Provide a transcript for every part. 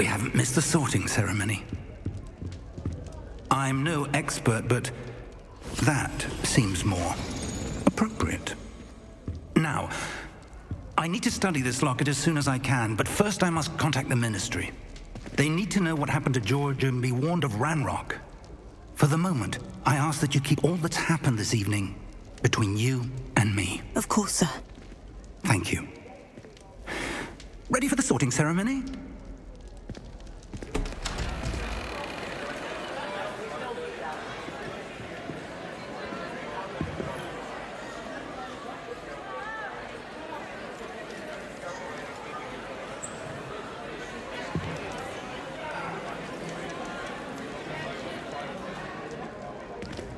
We haven't missed the sorting ceremony. I'm no expert, but that seems more appropriate. Now, I need to study this locket as soon as I can, but first I must contact the Ministry. They need to know what happened to George and be warned of Ranrock. For the moment, I ask that you keep all that's happened this evening between you and me. Of course, sir. Thank you. Ready for the sorting ceremony?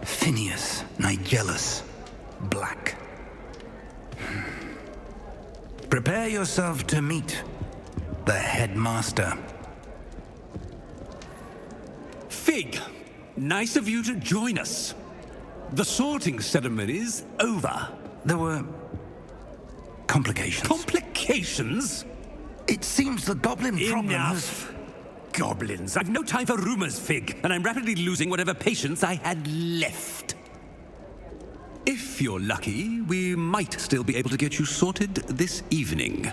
Phineas, Nigellus, Black. Prepare yourself to meet the headmaster. Fig, nice of you to join us. The sorting ceremony's over. There were complications. Complications? It seems the goblin problem Enough. Goblins. I've no time for rumors, Fig, and I'm rapidly losing whatever patience I had left. If you're lucky, we might still be able to get you sorted this evening.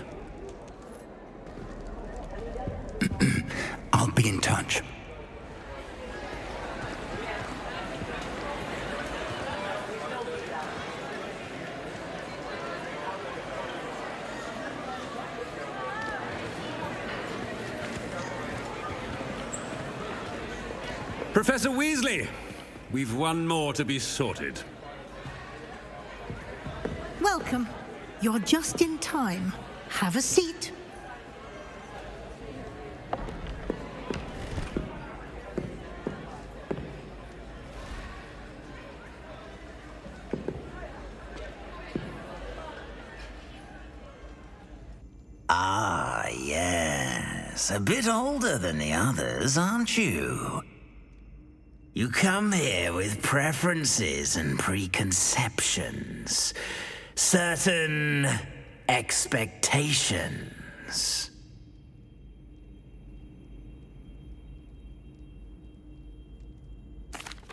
I'll be in touch. Professor Weasley, we've one more to be sorted. Welcome. You're just in time. Have a seat. Ah, yes. A bit older than the others, aren't you? You come here with preferences and preconceptions. Certain expectations.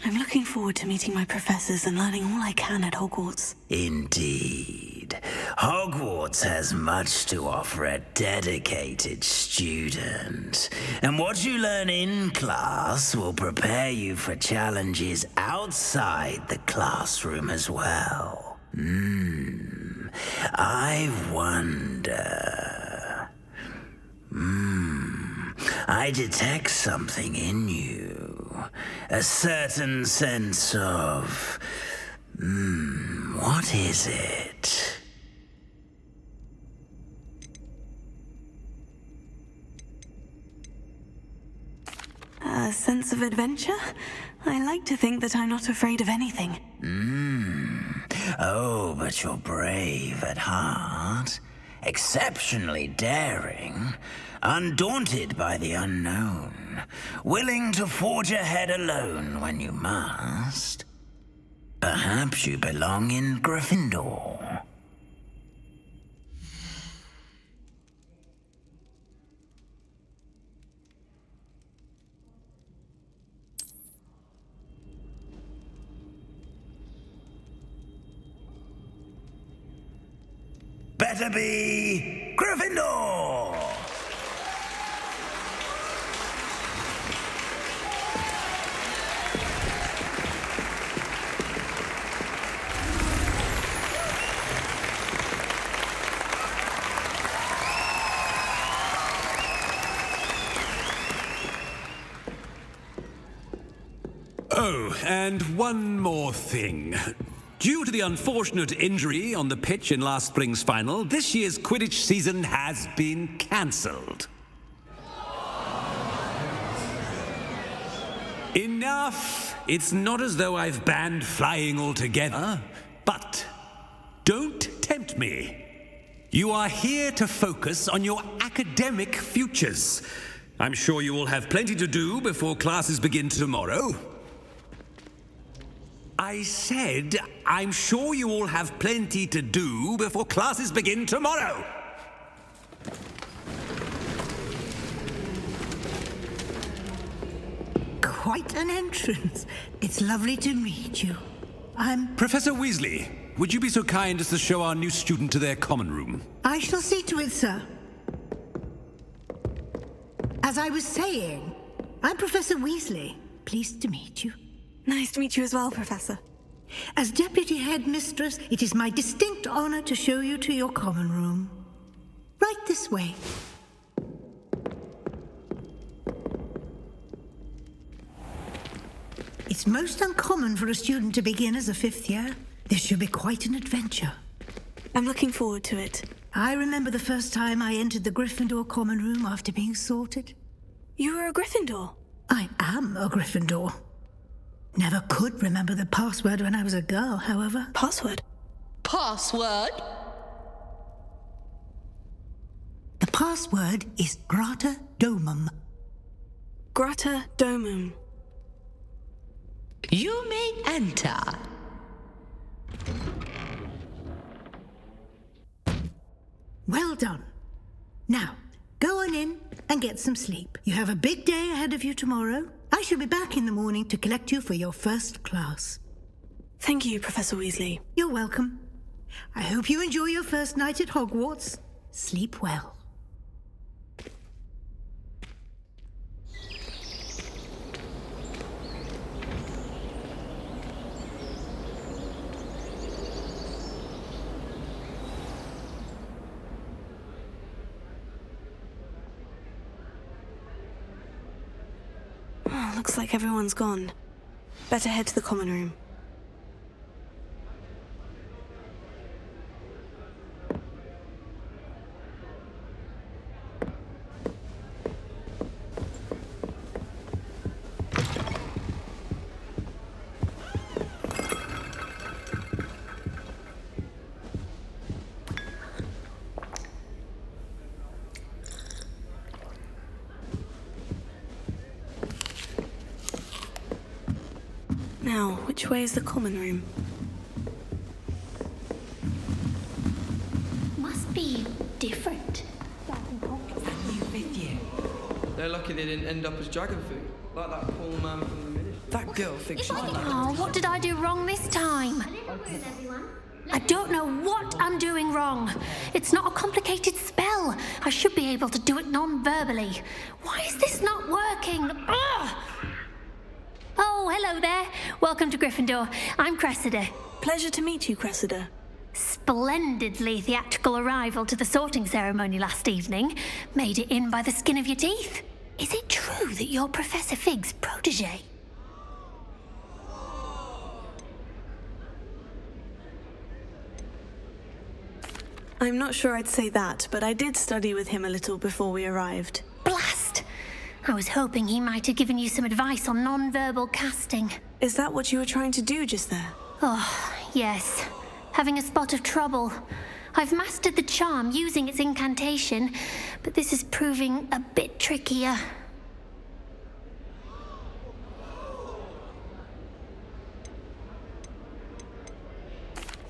I'm looking forward to meeting my professors and learning all I can at Hogwarts. Indeed. Hogwarts has much to offer a dedicated student. And what you learn in class will prepare you for challenges outside the classroom as well. I wonder... I detect something in you. A certain sense of... what is it? A sense of adventure? I like to think that I'm not afraid of anything. Oh, but you're brave at heart. Exceptionally daring. Undaunted by the unknown. Willing to forge ahead alone when you must. Perhaps you belong in Gryffindor. Better be Gryffindor! Oh, and one more thing. Due to the unfortunate injury on the pitch in last spring's final, this year's Quidditch season has been cancelled. Enough! It's not as though I've banned flying altogether, but don't tempt me. You are here to focus on your academic futures. I'm sure you will have plenty to do before classes begin tomorrow. I said, I'm sure you all have plenty to do before classes begin tomorrow. quite an entrance. It's lovely to meet you. Professor Weasley, would you be so kind as to show our new student to their common room? I shall see to it, sir. As I was saying, I'm Professor Weasley. Pleased to meet you. Nice to meet you as well, Professor. As Deputy Headmistress, it is my distinct honor to show you to your common room. Right this way. It's most uncommon for a student to begin as a fifth year. This should be quite an adventure. I'm looking forward to it. I remember the first time I entered the Gryffindor common room after being sorted. You were a Gryffindor? I am a Gryffindor. Never could remember the password when I was a girl, however. Password? Password? The password is Grata Domum. Grata Domum. You may enter. Well done. Now, go on in and get some sleep. You have a big day ahead of you tomorrow. I shall be back in the morning to collect you for your first class. Thank you, Professor Weasley. You're welcome. I hope you enjoy your first night at Hogwarts. Sleep well. Oh, looks like everyone's gone. Better head to the common room. Now, which way is the common room? Must be different. They're lucky they didn't end up as dragon food, like that poor man from the ministry. That girl thinks she's Oh, what did I do wrong this time? I don't know what I'm doing wrong. It's not a complicated spell. I should be able to do it non-verbally. Why is this not working? Ugh! Oh, hello there. Welcome to Gryffindor. I'm Cressida. Pleasure to meet you, Cressida. Splendidly theatrical arrival to the sorting ceremony last evening. Made it in by the skin of your teeth. Is it true that you're Professor Fig's protege? I'm not sure I'd say that, but I did study with him a little before we arrived. Blast! I was hoping he might have given you some advice on non-verbal casting. Is that what you were trying to do just there? Oh, yes. Having a spot of trouble. I've mastered the charm using its incantation, but this is proving a bit trickier.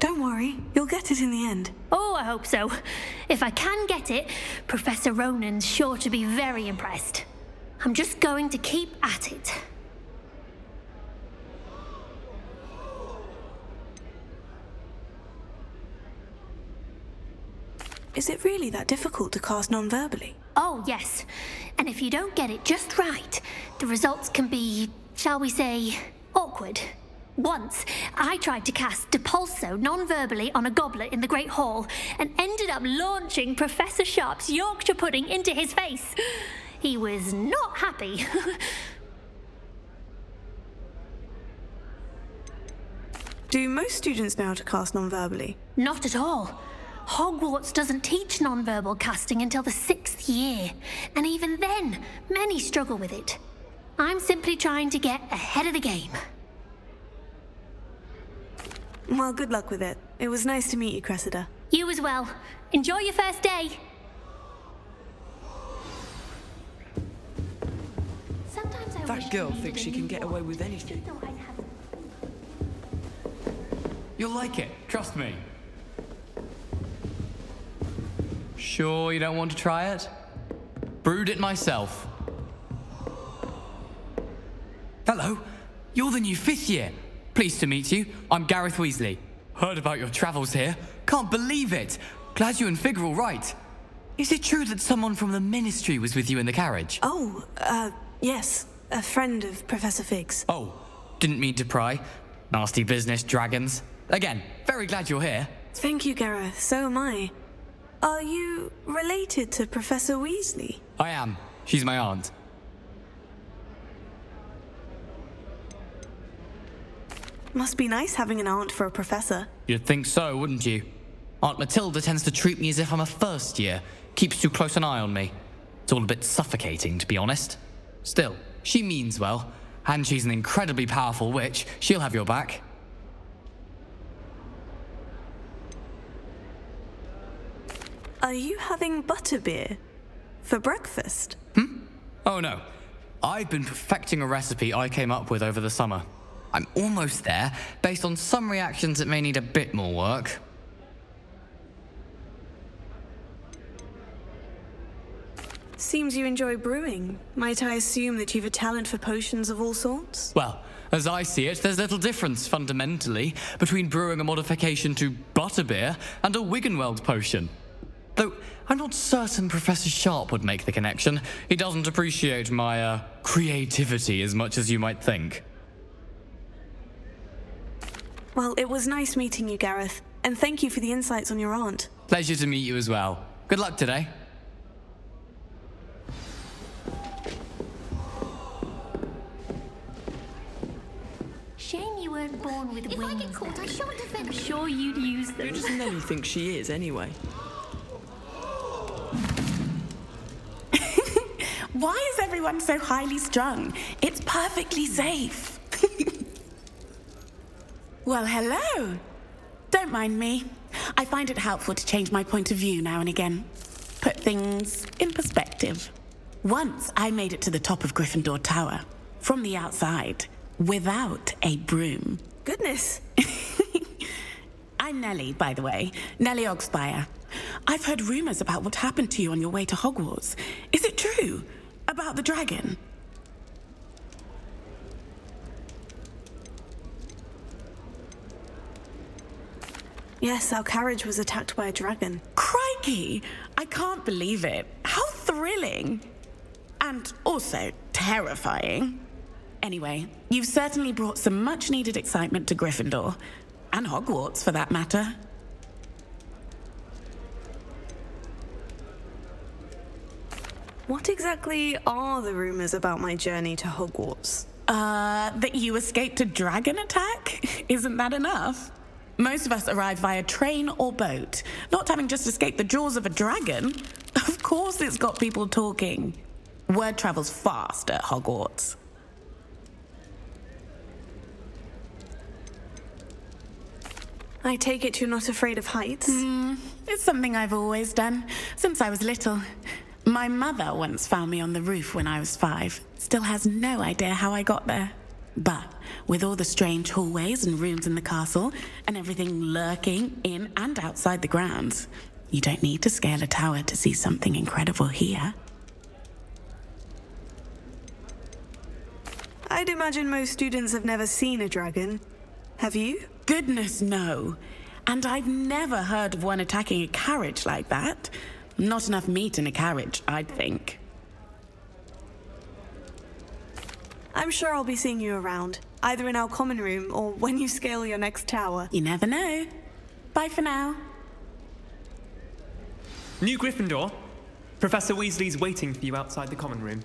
Don't worry, you'll get it in the end. Oh, I hope so. If I can get it, Professor Ronan's sure to be very impressed. I'm just going to keep at it. Is it really that difficult to cast non-verbally? Oh, yes. And if you don't get it just right, the results can be, shall we say, awkward. Once, I tried to cast Depulso non-verbally on a goblet in the Great Hall and ended up launching Professor Sharp's Yorkshire pudding into his face. He was not happy. Do most students know how to cast non-verbally? Not at all. Hogwarts doesn't teach non-verbal casting until the 6th year, and even then, many struggle with it. I'm simply trying to get ahead of the game. Well, good luck with it. It was nice to meet you, Cressida. You as well. Enjoy your first day. Sometimes I wish That girl I needed thinks a she new can get wand. away with anything. Though I'd have- You'll like it, trust me. Sure you don't want to try it? Brewed it myself. Hello. You're the new 5th year. Pleased to meet you. I'm Gareth Weasley. Heard about your travels here. Can't believe it. Glad you and Fig are all right. Is it true that someone from the Ministry was with you in the carriage? Oh, yes. A friend of Professor Fig's. Oh, didn't mean to pry. Nasty business, dragons. Again, very glad you're here. Thank you, Gareth. So am I. Are you related to Professor Weasley? I am. She's my aunt. Must be nice having an aunt for a professor. You'd think so, wouldn't you? Aunt Matilda tends to treat me as if I'm a first year. Keeps too close an eye on me. It's all a bit suffocating, to be honest. Still, she means well. And she's an incredibly powerful witch. She'll have your back. Are you having butterbeer for breakfast? Oh no. I've been perfecting a recipe I came up with over the summer. I'm almost there, based on some reactions that may need a bit more work. Seems you enjoy brewing. Might I assume that you've a talent for potions of all sorts? Well, as I see it, there's little difference, fundamentally, between brewing a modification to butterbeer and a Wiggenweld potion. Though, I'm not certain Professor Sharp would make the connection. He doesn't appreciate my, creativity as much as you might think. Well, it was nice meeting you, Gareth. And thank you for the insights on your aunt. Pleasure to meet you as well. Good luck today. Shame you weren't born with wings. If I get caught, I shan't offend I'm you. sure you'd use them. Who does Nelly think she is, anyway? Why is everyone so highly strung? It's perfectly safe. Well, hello. Don't mind me. I find it helpful to change my point of view now and again. Put things in perspective. Once I made it to the top of Gryffindor Tower, from the outside, without a broom. Goodness. I'm Nellie, by the way. Nellie Ogspire. I've heard rumors about what happened to you on your way to Hogwarts. Is it true? About the dragon? Yes, our carriage was attacked by a dragon. Crikey! I can't believe it. How thrilling! And also terrifying. Anyway, you've certainly brought some much-needed excitement to Gryffindor. And Hogwarts, for that matter. What exactly are the rumors about my journey to Hogwarts? That you escaped a dragon attack? Isn't that enough? Most of us arrive via train or boat, not having just escaped the jaws of a dragon. Of course it's got people talking. Word travels fast at Hogwarts. I take it you're not afraid of heights? It's something I've always done, since I was little. My mother once found me on the roof when I was 5. Still has no idea how I got there. But with all the strange hallways and rooms in the castle, and everything lurking in and outside the grounds, you don't need to scale a tower to see something incredible here. I'd imagine most students have never seen a dragon. Have you? Goodness, no. And I've never heard of one attacking a carriage like that. Not enough meat in a carriage, I'd think. I'm sure I'll be seeing you around, either in our common room or when you scale your next tower. You never know. Bye for now. New Gryffindor. Professor Weasley's waiting for you outside the common room.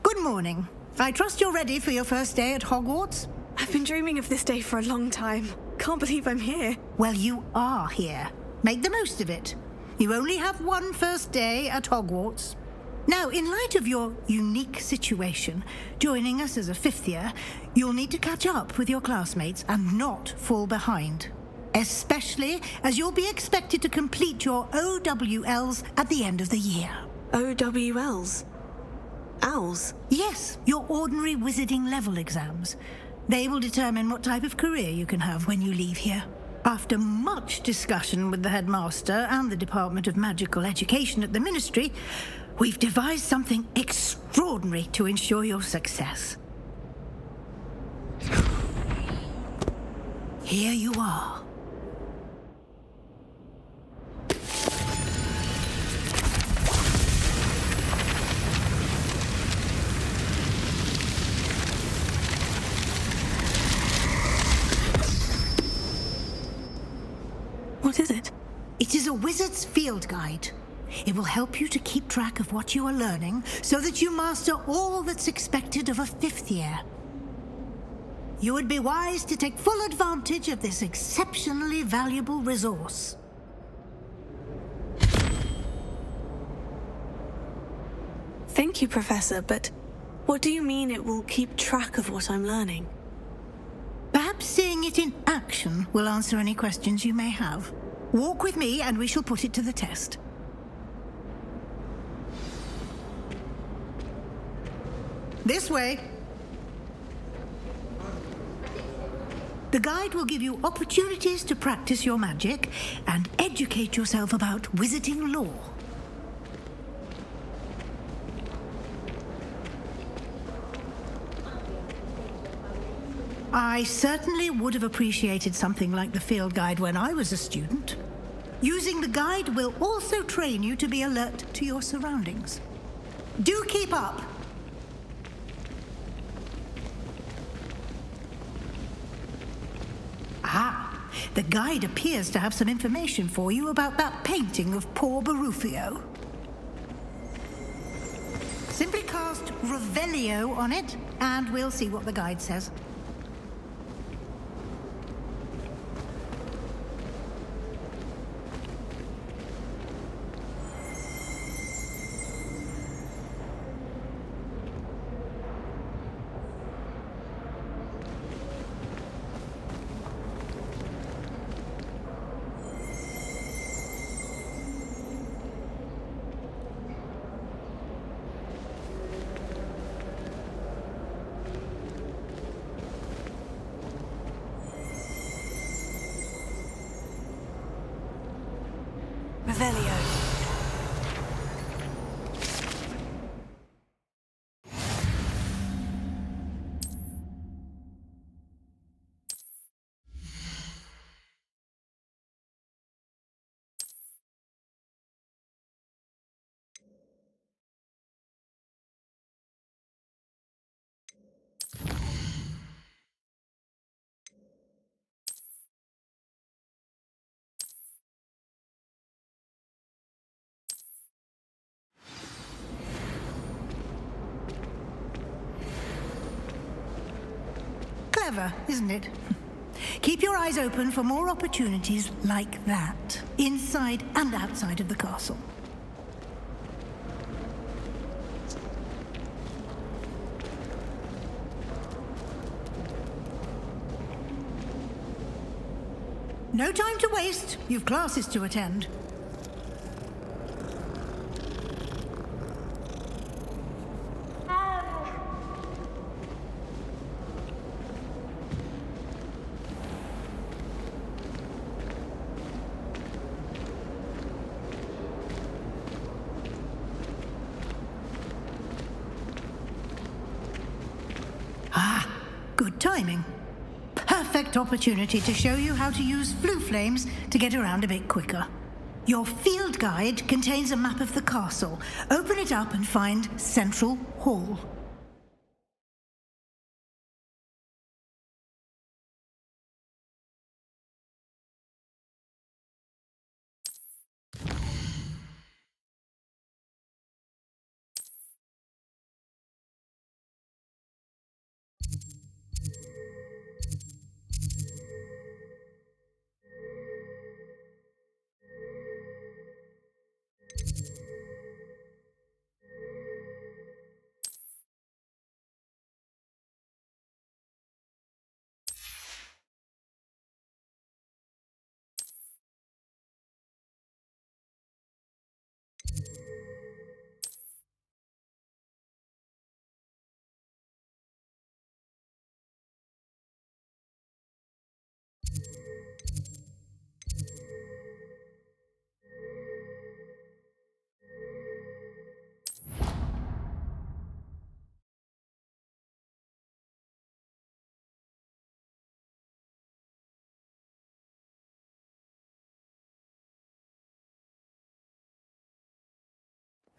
Good morning. I trust you're ready for your first day at Hogwarts? I've been dreaming of this day for a long time. Can't believe I'm here. Well, you are here. Make the most of it. You only have one first day at Hogwarts. Now, in light of your unique situation, joining us as a 5th year, you'll need to catch up with your classmates and not fall behind. Especially as you'll be expected to complete your OWLs at the end of the year. OWLs? Owls? Yes, your ordinary wizarding level exams. They will determine what type of career you can have when you leave here. After much discussion with the headmaster and the Department of Magical Education at the Ministry, we've devised something extraordinary to ensure your success. Here you are. What is it? It is a wizard's field guide. It will help you to keep track of what you are learning so that you master all that's expected of a 5th year. You would be wise to take full advantage of this exceptionally valuable resource. Thank you, Professor, but what do you mean it will keep track of what I'm learning? Perhaps seeing it in action will answer any questions you may have. Walk with me and we shall put it to the test. This way. The guide will give you opportunities to practice your magic and educate yourself about wizarding lore. I certainly would have appreciated something like the field guide when I was a student. Using the guide will also train you to be alert to your surroundings. Do keep up! Ah, the guide appears to have some information for you about that painting of poor Barufio. Simply cast Revelio on it, and we'll see what the guide says. Revelio. Clever, isn't it? Keep your eyes open for more opportunities like that, inside and outside of the castle. No time to waste. You've classes to attend. Good timing. Perfect opportunity to show you how to use flue flames to get around a bit quicker. Your field guide contains a map of the castle. Open it up and find Central Hall.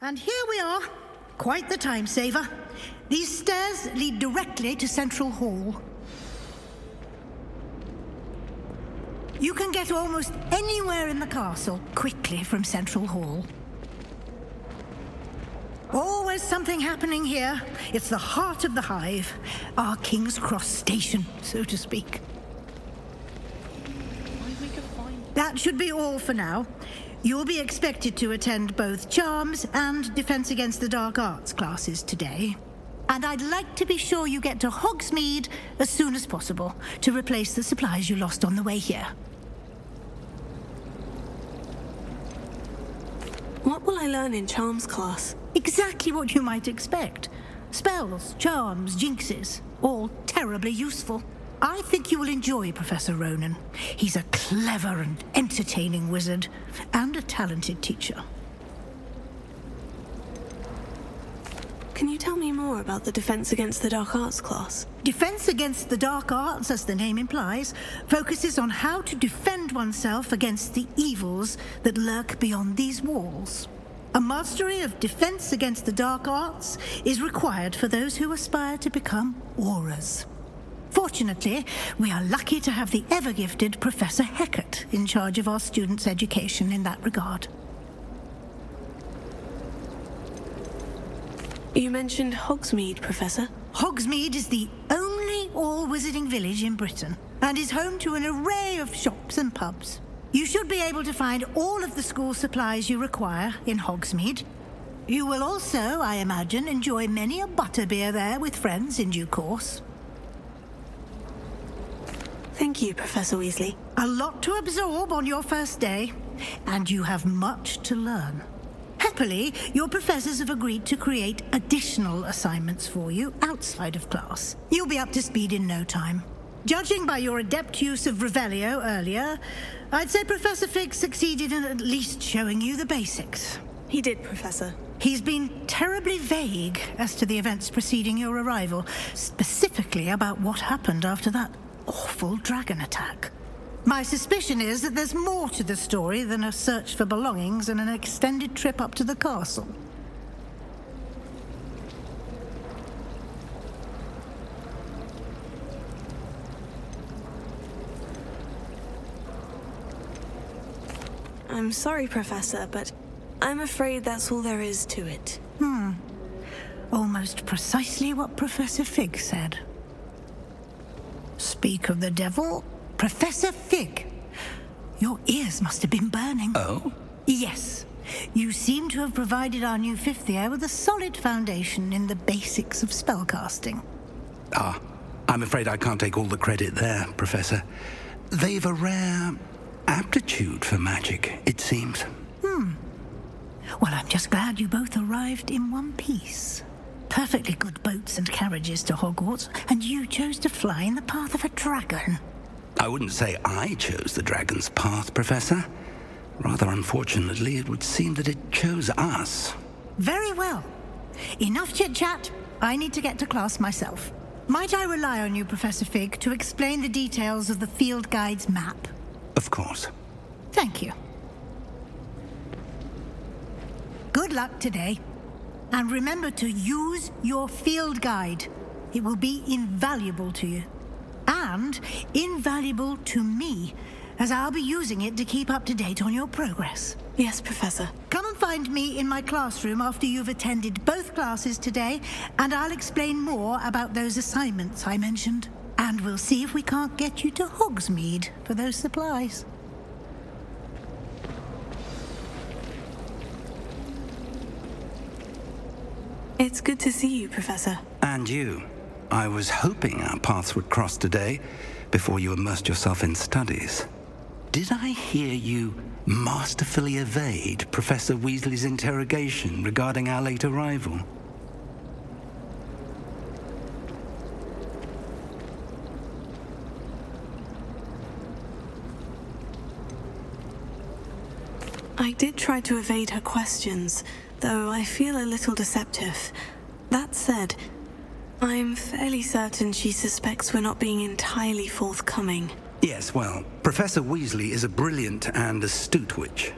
And here we are. Quite the time saver. These stairs lead directly to Central Hall. You can get almost anywhere in the castle quickly from Central Hall. Always something happening here. It's the heart of the hive, our King's Cross station, so to speak. That should be all for now. You'll be expected to attend both Charms and Defense Against the Dark Arts classes today. And I'd like to be sure you get to Hogsmeade as soon as possible to replace the supplies you lost on the way here. What will I learn in Charms class? Exactly what you might expect. Spells, charms, jinxes, all terribly useful. I think you will enjoy Professor Ronan. He's a clever and entertaining wizard, and a talented teacher. Can you tell me more about the Defense Against the Dark Arts class? Defense Against the Dark Arts, as the name implies, focuses on how to defend oneself against the evils that lurk beyond these walls. A mastery of Defense Against the Dark Arts is required for those who aspire to become auras. Fortunately, we are lucky to have the ever-gifted Professor Heckert in charge of our students' education in that regard. You mentioned Hogsmeade, Professor. Hogsmeade is the only all-wizarding village in Britain and is home to an array of shops and pubs. You should be able to find all of the school supplies you require in Hogsmeade. You will also, I imagine, enjoy many a butterbeer there with friends in due course. Thank you, Professor Weasley. A lot to absorb on your first day, and you have much to learn. Happily, your professors have agreed to create additional assignments for you outside of class. You'll be up to speed in no time. Judging by your adept use of Revelio earlier, I'd say Professor Fig succeeded in at least showing you the basics. He did, Professor. He's been terribly vague as to the events preceding your arrival, specifically about what happened after that awful dragon attack. My suspicion is that there's more to the story than a search for belongings and an extended trip up to the castle. I'm sorry, Professor, but I'm afraid that's all there is to it. Almost precisely what Professor Fig said. Speak of the devil, Professor Fig. Your ears must have been burning. Oh? Yes. You seem to have provided our new fifth year with a solid foundation in the basics of spellcasting. I'm afraid I can't take all the credit there, Professor. They've a rare aptitude for magic, it seems. Well, I'm just glad you both arrived in one piece. Perfectly good boats and carriages to Hogwarts, and you chose to fly in the path of a dragon. I wouldn't say I chose the dragon's path, Professor. Rather unfortunately, it would seem that it chose us. Very well. Enough chit-chat. I need to get to class myself. Might I rely on you, Professor Fig, to explain the details of the field guide's map? Of course. Thank you. Good luck today. And remember to use your field guide. It will be invaluable to you. And invaluable to me, as I'll be using it to keep up to date on your progress. Yes, Professor. Come and find me in my classroom after you've attended both classes today, and I'll explain more about those assignments I mentioned. And we'll see if we can't get you to Hogsmeade for those supplies. It's good to see you, Professor. And you. I was hoping our paths would cross today, before you immersed yourself in studies. Did I hear you masterfully evade Professor Weasley's interrogation regarding our late arrival? I did try to evade her questions, though I feel a little deceptive. That said, I'm fairly certain she suspects we're not being entirely forthcoming. Yes, well, Professor Weasley is a brilliant and astute witch.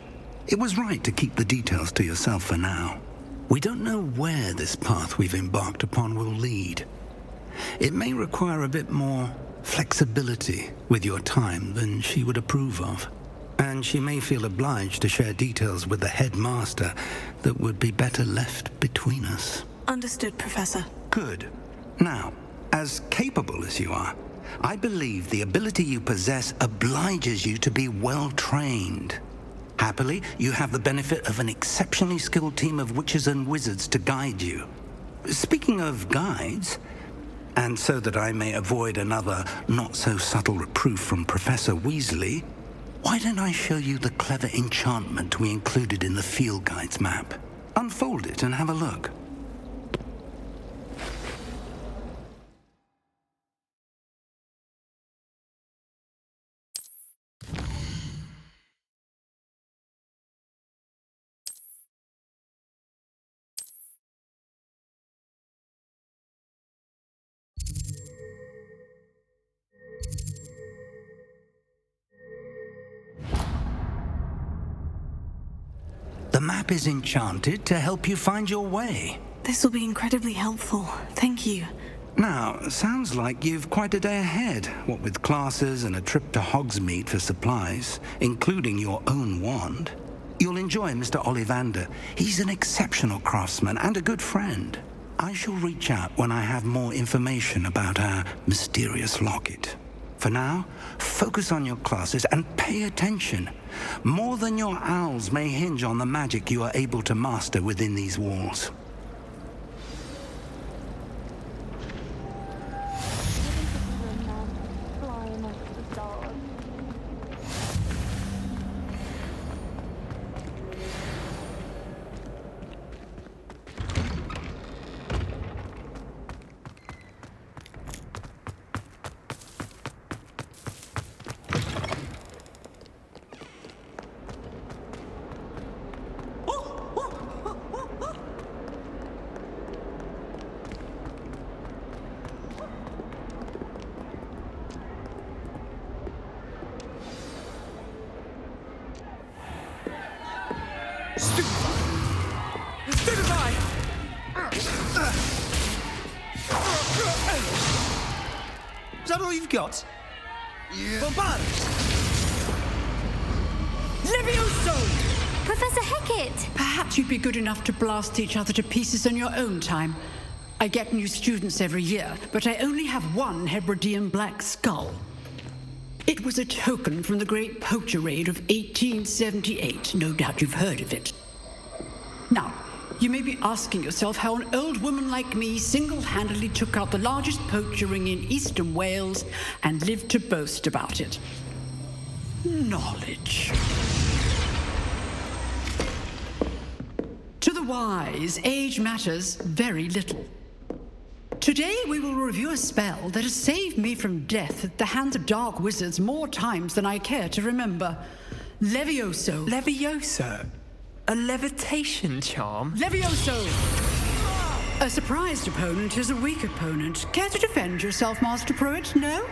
It was right to keep the details to yourself for now. We don't know where this path we've embarked upon will lead. It may require a bit more flexibility with your time than she would approve of. And she may feel obliged to share details with the headmaster that would be better left between us. Understood, Professor. Good. Now, as capable as you are, I believe the ability you possess obliges you to be well trained. Happily, you have the benefit of an exceptionally skilled team of witches and wizards to guide you. Speaking of guides, and so that I may avoid another not-so-subtle reproof from Professor Weasley, why don't I show you the clever enchantment we included in the field guide's map? Unfold it and have a look. The map is enchanted to help you find your way. This will be incredibly helpful. Thank you. Now, sounds like you've quite a day ahead, what with classes and a trip to Hogsmeade for supplies, including your own wand. You'll enjoy Mr. Ollivander. He's an exceptional craftsman and a good friend. I shall reach out when I have more information about our mysterious locket. For now, focus on your classes and pay attention. More than your owls may hinge on the magic you are able to master within these walls. Is that all you've got? Yeah. Barbaros! Levioso! Professor Hecat! Perhaps you'd be good enough to blast each other to pieces in your own time. I get new students every year, but I only have one Hebridean black skull. It was a token from the Great Poacher Raid of 1878. No doubt you've heard of it. Now, you may be asking yourself how an old woman like me single-handedly took out the largest poacher ring in eastern Wales and lived to boast about it. Knowledge. To the wise, age matters very little. Today we will review a spell that has saved me from death at the hands of dark wizards more times than I care to remember. Levioso. Levioso? A levitation charm? Levioso! A surprised opponent is a weak opponent. Care to defend yourself, Master Pruitt? No?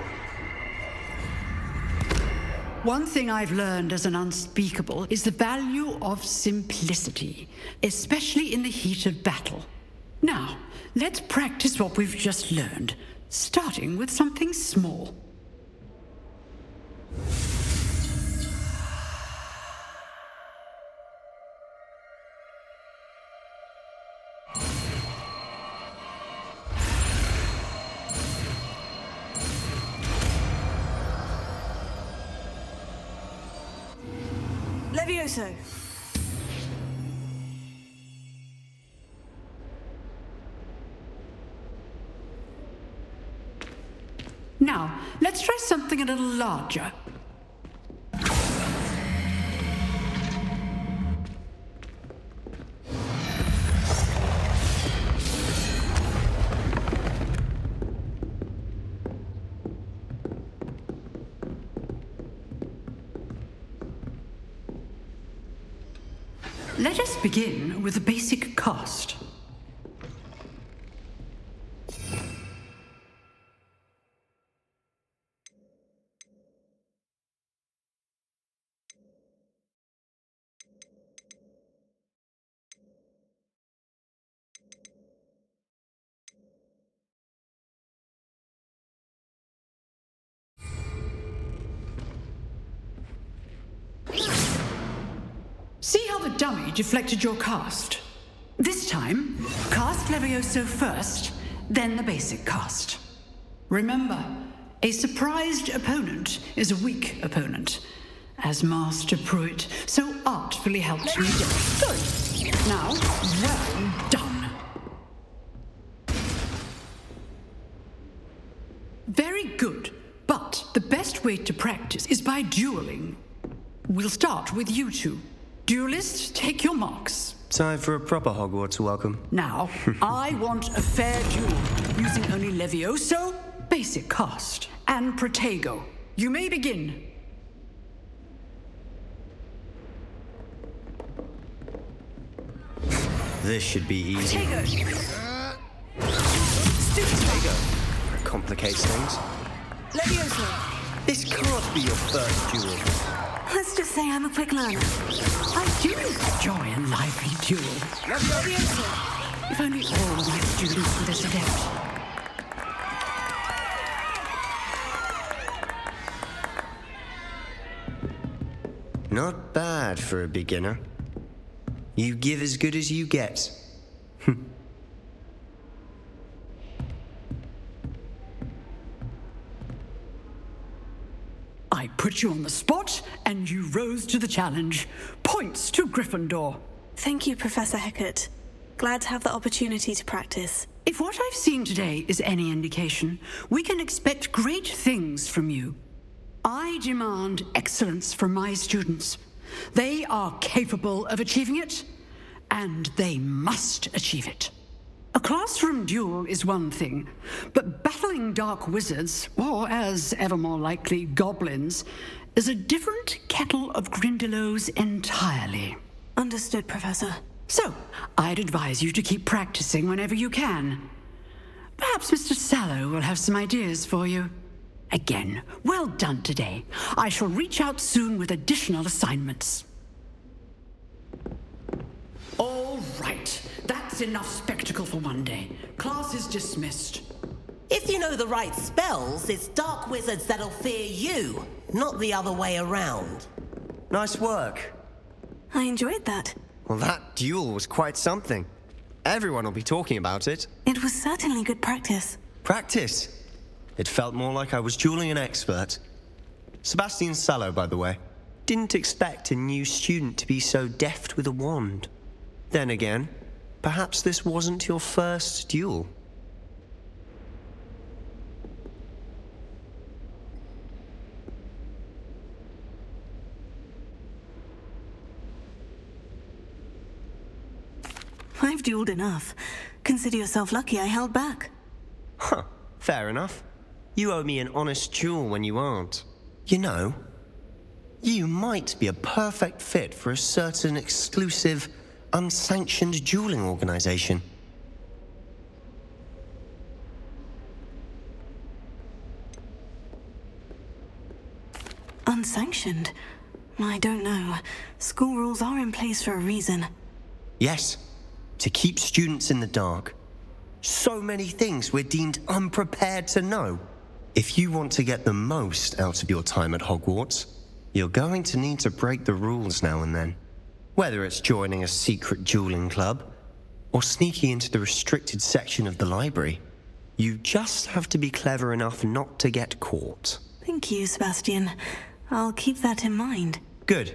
One thing I've learned as an unspeakable is the value of simplicity, especially in the heat of battle. Now, let's practice what we've just learned, starting with something small. Levioso! Now, let's try something a little larger. Let us begin with the basic cast. See how the dummy deflected your cast? This time, cast Levioso first, then the basic cast. Remember, a surprised opponent is a weak opponent, as Master Pruitt so artfully helped me do. Good. Now, well done. Very good, but the best way to practice is by dueling. We'll start with you two. Duelists, take your marks. Time for a proper Hogwarts welcome. Now, I want a fair duel, using only Levioso, basic cast, and Protego. You may begin. This should be easy. Protego! Protego complicates things. Levioso! This can't be your first duel. Let's just say I'm a quick learner. I do enjoy a lively duel. Levioso! If only all my students were this adept. Not bad for a beginner. You give as good as you get. I put you on the spot, and you rose to the challenge. Points to Gryffindor. Thank you, Professor Hecat. Glad to have the opportunity to practice. If what I've seen today is any indication, we can expect great things from you. I demand excellence from my students. They are capable of achieving it, and they must achieve it. A classroom duel is one thing, but battling dark wizards, or as ever more likely, goblins, is a different kettle of Grindylows entirely. Understood, Professor. So, I'd advise you to keep practicing whenever you can. Perhaps Mr. Sallow will have some ideas for you. Again, well done today. I shall reach out soon with additional assignments. All right. That's enough spectacle for one day. Class is dismissed. If you know the right spells, it's dark wizards that'll fear you, not the other way around. Nice work. I enjoyed that. Well, that duel was quite something. Everyone will be talking about it. It was certainly good practice. Practice? It felt more like I was dueling an expert. Sebastian Sallow, by the way. Didn't expect a new student to be so deft with a wand. Then again, perhaps this wasn't your first duel. I've dueled enough. Consider yourself lucky I held back. Huh, fair enough. You owe me an honest duel when you aren't. You know, you might be a perfect fit for a certain exclusive, unsanctioned dueling organization. Unsanctioned? I don't know. School rules are in place for a reason. Yes, to keep students in the dark. So many things we're deemed unprepared to know. If you want to get the most out of your time at Hogwarts, you're going to need to break the rules now and then. Whether it's joining a secret dueling club, or sneaking into the restricted section of the library, you just have to be clever enough not to get caught. Thank you, Sebastian. I'll keep that in mind. Good.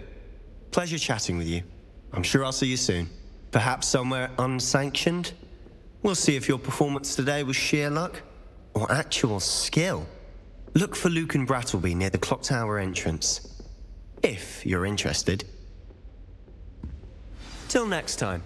Pleasure chatting with you. I'm sure I'll see you soon. Perhaps somewhere unsanctioned? We'll see if your performance today was sheer luck or actual skill. Look for Luke and Brattleby near the clock tower entrance, if you're interested. Till next time.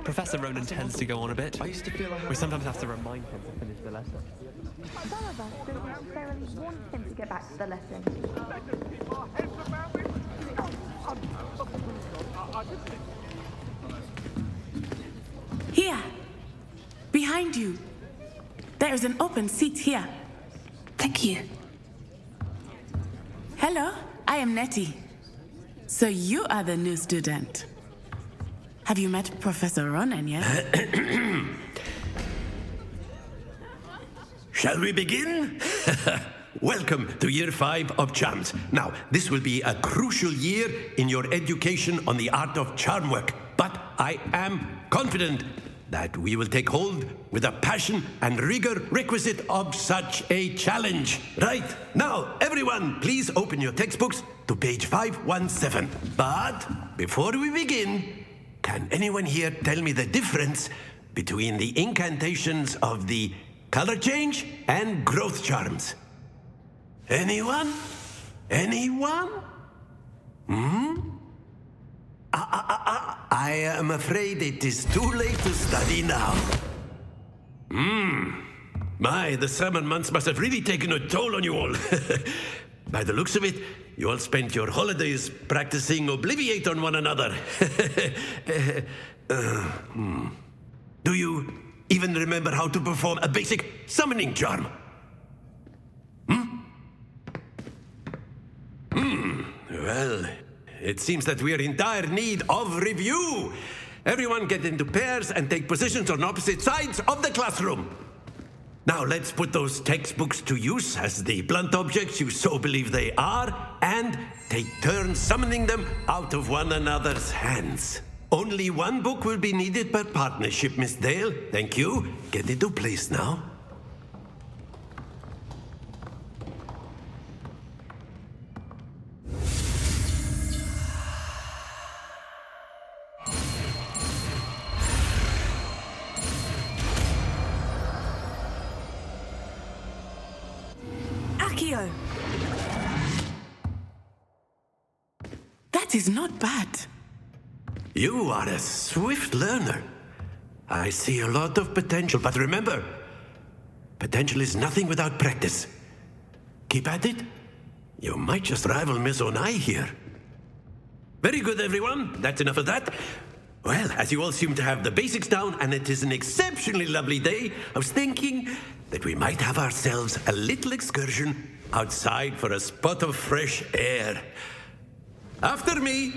Professor Ronan tends to go on a bit. We sometimes have to remind him to finish the lesson. Some of us don't necessarily want him to get back to the lesson. Here. Behind you. There is an open seat here. Thank you. Hello, I am Nettie. So you are the new student. Have you met Professor Ronan yet? Shall we begin? Welcome to Year 5 of Charms. Now, this will be a crucial year in your education on the art of charm work. But I am confident that we will take hold with the passion and rigor requisite of such a challenge. Right, now, everyone, please open your textbooks to page 517. But before we begin, can anyone here tell me the difference between the incantations of the color change and growth charms? Anyone? Anyone? I am afraid it is too late to study now. My, the summer months must have really taken a toll on you all. By the looks of it, you all spent your holidays practicing Obliviate on one another. Do you even remember how to perform a basic summoning charm? Well, it seems that we are in dire need of review. Everyone get into pairs and take positions on opposite sides of the classroom. Now let's put those textbooks to use as the blunt objects you so believe they are, and take turns summoning them out of one another's hands. Only one book will be needed per partnership, Miss Dale. Thank you. Get into place now. That is not bad. You are a swift learner. I see a lot of potential, but remember, potential is nothing without practice. Keep at it. You might just rival Miss Onai here. Very good, everyone. That's enough of that. Well, as you all seem to have the basics down, and it is an exceptionally lovely day, I was thinking that we might have ourselves a little excursion outside for a spot of fresh air. After me.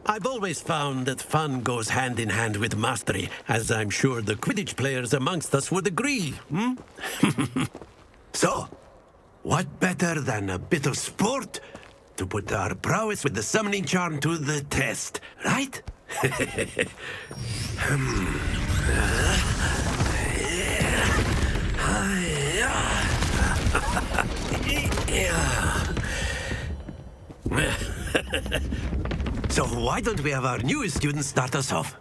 I've always found that fun goes hand in hand with mastery, as I'm sure the Quidditch players amongst us would agree. So, what better than a bit of sport to put our prowess with the summoning charm to the test, right? So why don't we have our newest student start us off?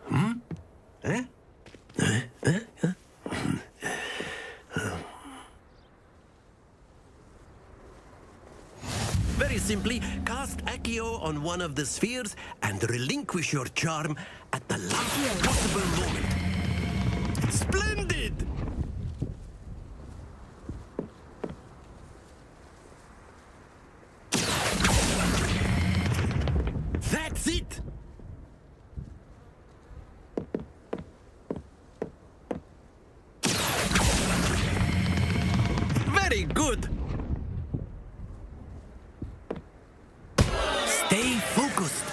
Very simply, cast Accio on one of the spheres and relinquish your charm at the last possible moment. Splendid! That's it! Very good! Stay focused.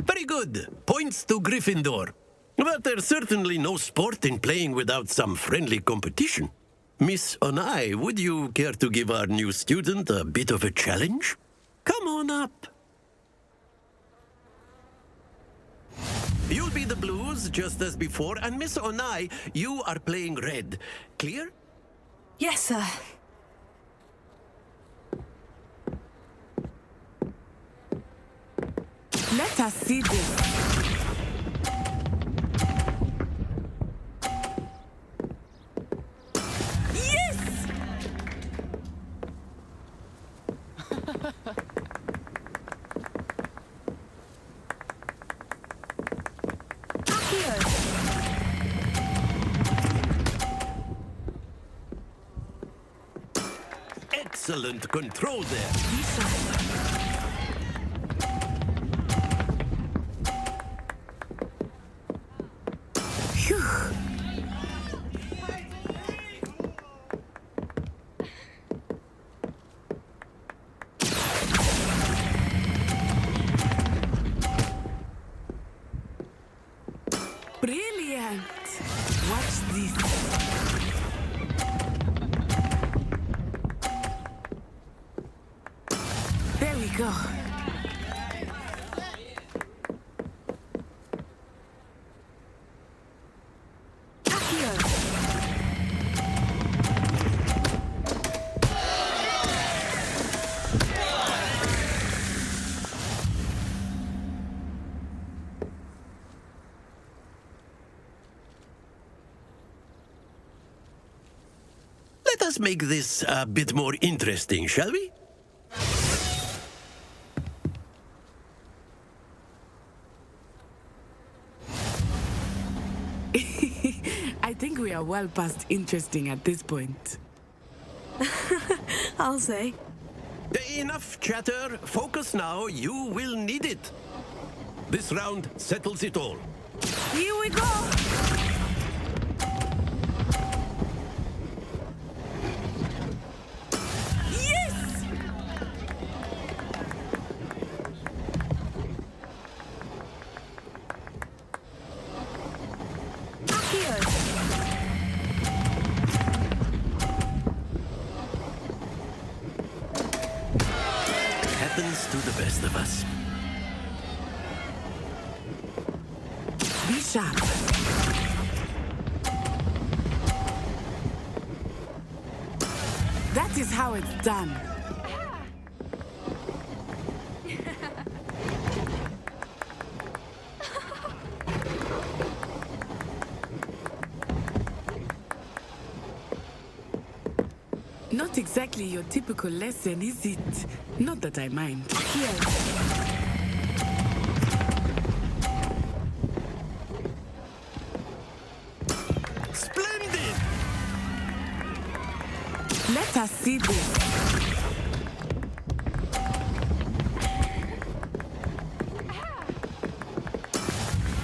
Very good. Points to Gryffindor. But there's certainly no sport in playing without some friendly competition. Miss Onai, would you care to give our new student a bit of a challenge? Come on up. You'll be the blues, just as before, and Miss Onai, you are playing red. Clear? Yes, sir. Let us see this. Excellent control there. Brilliant! Watch this. There we go. Let us make this a bit more interesting, shall we? I think we are well past interesting at this point. I'll say. Enough chatter. Focus now. You will need it. This round settles it all. Here we go! Happens to the best of us. Be sharp. That is how it's done. Not exactly your typical lesson, is it? Not that I mind. Here. Splendid! Let us see this.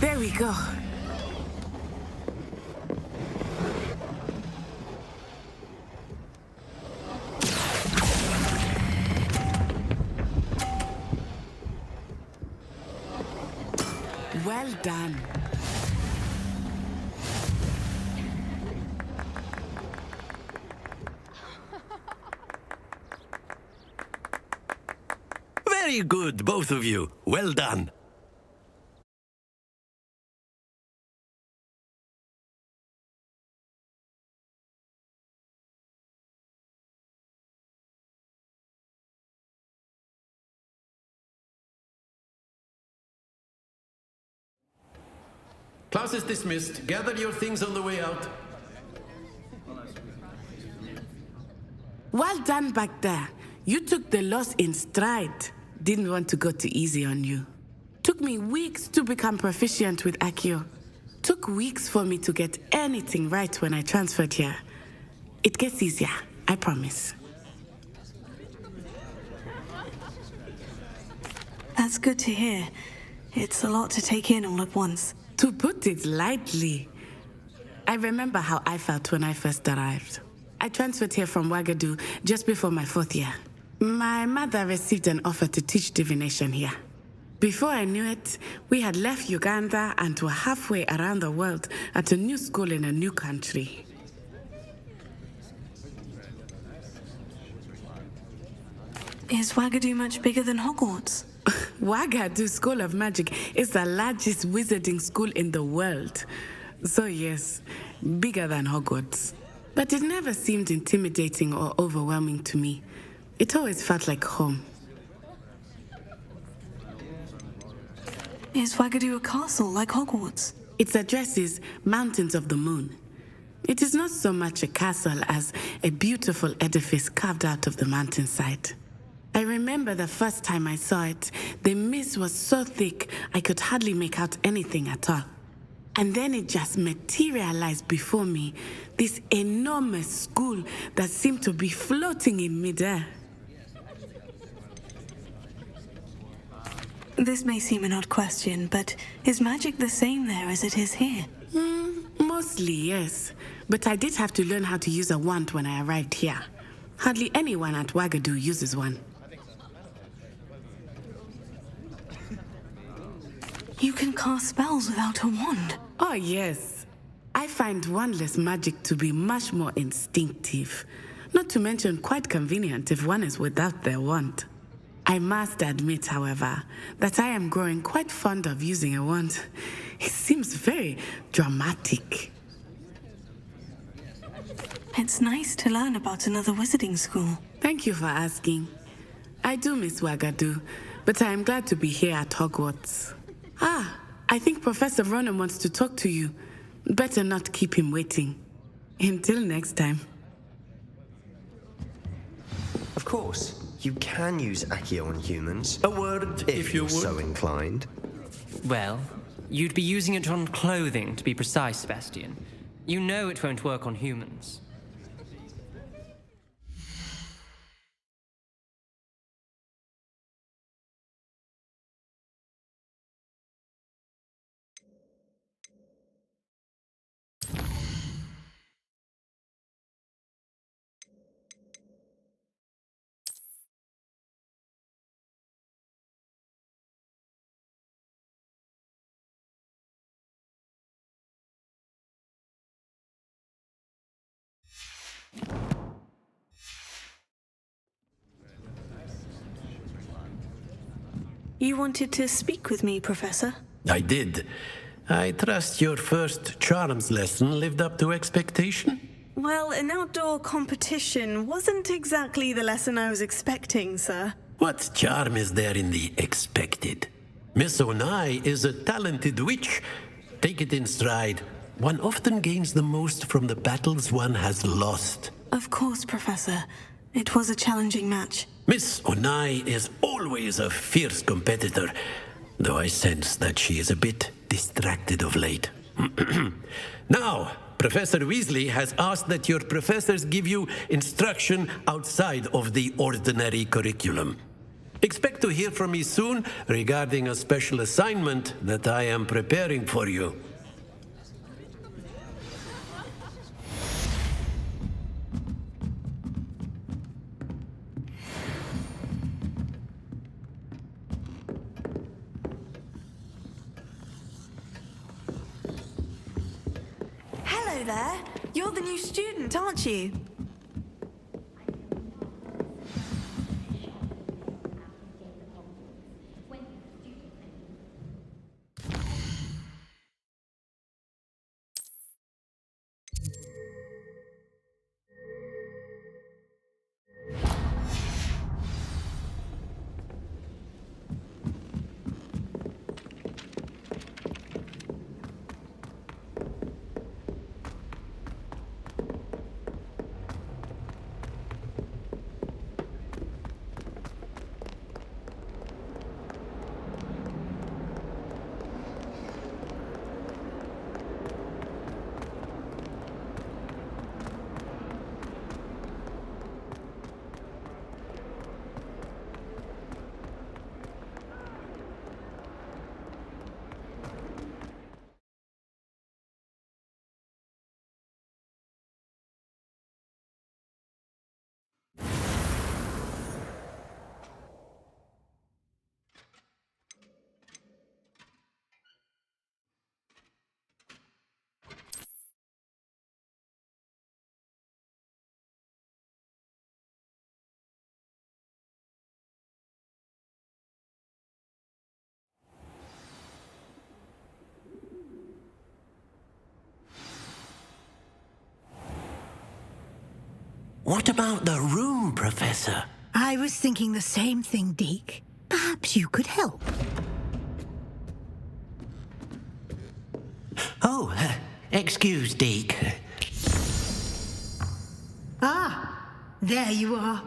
There we go. Well done. Very good, both of you. Well done. Class is dismissed. Gather your things on the way out. Well done back there. You took the loss in stride. Didn't want to go too easy on you. Took me weeks to become proficient with Accio. Took weeks for me to get anything right when I transferred here. It gets easier, I promise. That's good to hear. It's a lot to take in all at once. To put it lightly, I remember how I felt when I first arrived. I transferred here from Ouagadougou just before my 4th year. My mother received an offer to teach divination here. Before I knew it, we had left Uganda and were halfway around the world at a new school in a new country. Is Ouagadougou much bigger than Hogwarts? Ouagadougou School of Magic is the largest wizarding school in the world. So yes, bigger than Hogwarts. But it never seemed intimidating or overwhelming to me. It always felt like home. Is Ouagadougou a castle like Hogwarts? Its address is Mountains of the Moon. It is not so much a castle as a beautiful edifice carved out of the mountainside. I remember the first time I saw it, the mist was so thick I could hardly make out anything at all. And then it just materialized before me, this enormous school that seemed to be floating in midair. This may seem an odd question, but is magic the same there as it is here? Mostly, yes. But I did have to learn how to use a wand when I arrived here. Hardly anyone at Wagadu uses one. You can cast spells without a wand? Oh, yes. I find wandless magic to be much more instinctive. Not to mention quite convenient if one is without their wand. I must admit, however, that I am growing quite fond of using a wand. It seems very dramatic. It's nice to learn about another wizarding school. Thank you for asking. I do miss Wagadu, but I am glad to be here at Hogwarts. I think Professor Ronan wants to talk to you. Better not keep him waiting. Until next time. Of course. You can use Accio on humans. A word, if you would. So inclined. Well, you'd be using it on clothing, to be precise, Sebastian. You know it won't work on humans. You wanted to speak with me, Professor? I did. I trust your first charms lesson lived up to expectation? Well, an outdoor competition wasn't exactly the lesson I was expecting, sir. What charm is there in the expected? Miss Onai is a talented witch. Take it in stride. One often gains the most from the battles one has lost. Of course, Professor. It was a challenging match. Miss Onai is always a fierce competitor, though I sense that she is a bit distracted of late. Now, Professor Weasley has asked that your professors give you instruction outside of the ordinary curriculum. Expect to hear from me soon regarding a special assignment that I am preparing for you. Hello there. You're the new student, aren't you? What about the room, Professor? I was thinking the same thing, Deke. Perhaps you could help. Oh, excuse, Deke. Ah, there you are.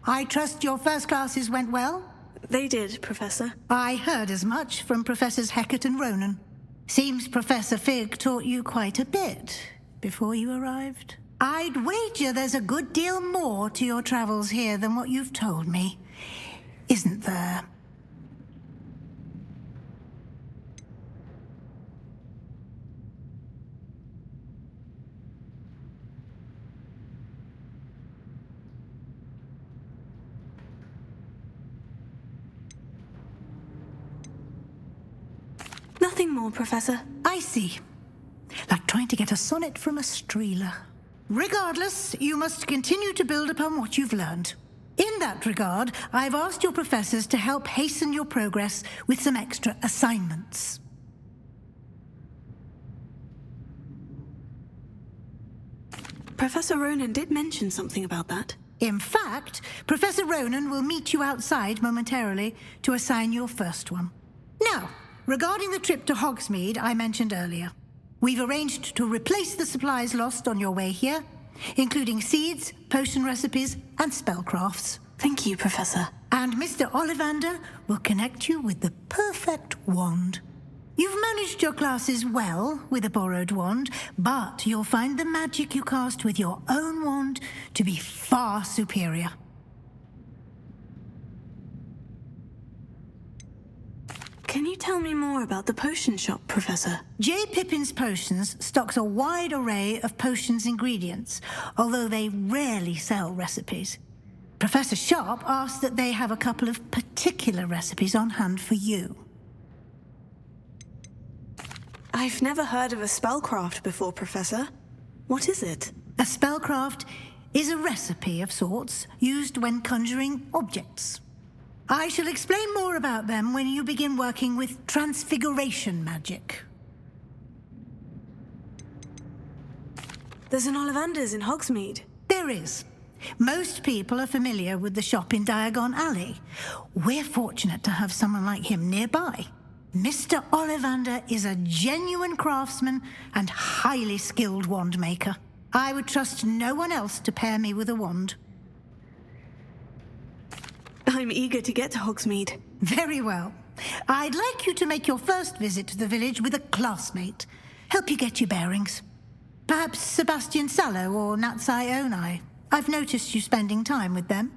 I trust your first classes went well? They did, Professor. I heard as much from Professors Hecat and Ronan. Seems Professor Fig taught you quite a bit before you arrived. I'd wager there's a good deal more to your travels here than what you've told me, isn't there? Nothing more, Professor. I see. Like trying to get a sonnet from a streeler. Regardless, you must continue to build upon what you've learned. In that regard, I've asked your professors to help hasten your progress with some extra assignments. Professor Ronan did mention something about that. In fact, Professor Ronan will meet you outside momentarily to assign your first one. Now, regarding the trip to Hogsmeade I mentioned earlier, we've arranged to replace the supplies lost on your way here, including seeds, potion recipes, and spellcrafts. Thank you, Professor. And Mr. Ollivander will connect you with the perfect wand. You've managed your classes well with a borrowed wand, but you'll find the magic you cast with your own wand to be far superior. Can you tell me more about the potion shop, Professor? J. Pippin's Potions stocks a wide array of potions ingredients, although they rarely sell recipes. Professor Sharp asked that they have a couple of particular recipes on hand for you. I've never heard of a spellcraft before, Professor. What is it? A spellcraft is a recipe of sorts used when conjuring objects. I shall explain more about them when you begin working with transfiguration magic. There's an Ollivander's in Hogsmeade. There is. Most people are familiar with the shop in Diagon Alley. We're fortunate to have someone like him nearby. Mr. Ollivander is a genuine craftsman and highly skilled wand maker. I would trust no one else to pair me with a wand. I'm eager to get to Hogsmeade. Very well. I'd like you to make your first visit to the village with a classmate. Help you get your bearings. Perhaps Sebastian Sallow or Natsai Onai. I've noticed you spending time with them.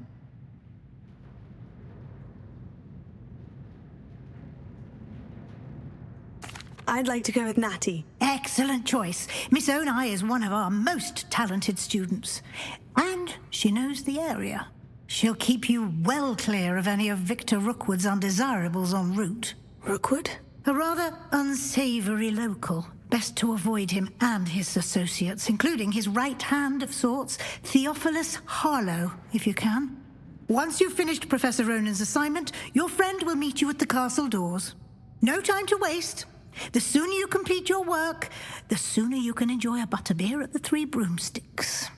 I'd like to go with Natty. Excellent choice. Miss Onai is one of our most talented students. And she knows the area. She'll keep you well clear of any of Victor Rookwood's undesirables en route. Rookwood? A rather unsavory local. Best to avoid him and his associates, including his right hand of sorts, Theophilus Harlow, if you can. Once you've finished Professor Ronan's assignment, your friend will meet you at the castle doors. No time to waste. The sooner you complete your work, the sooner you can enjoy a butterbeer at the Three Broomsticks.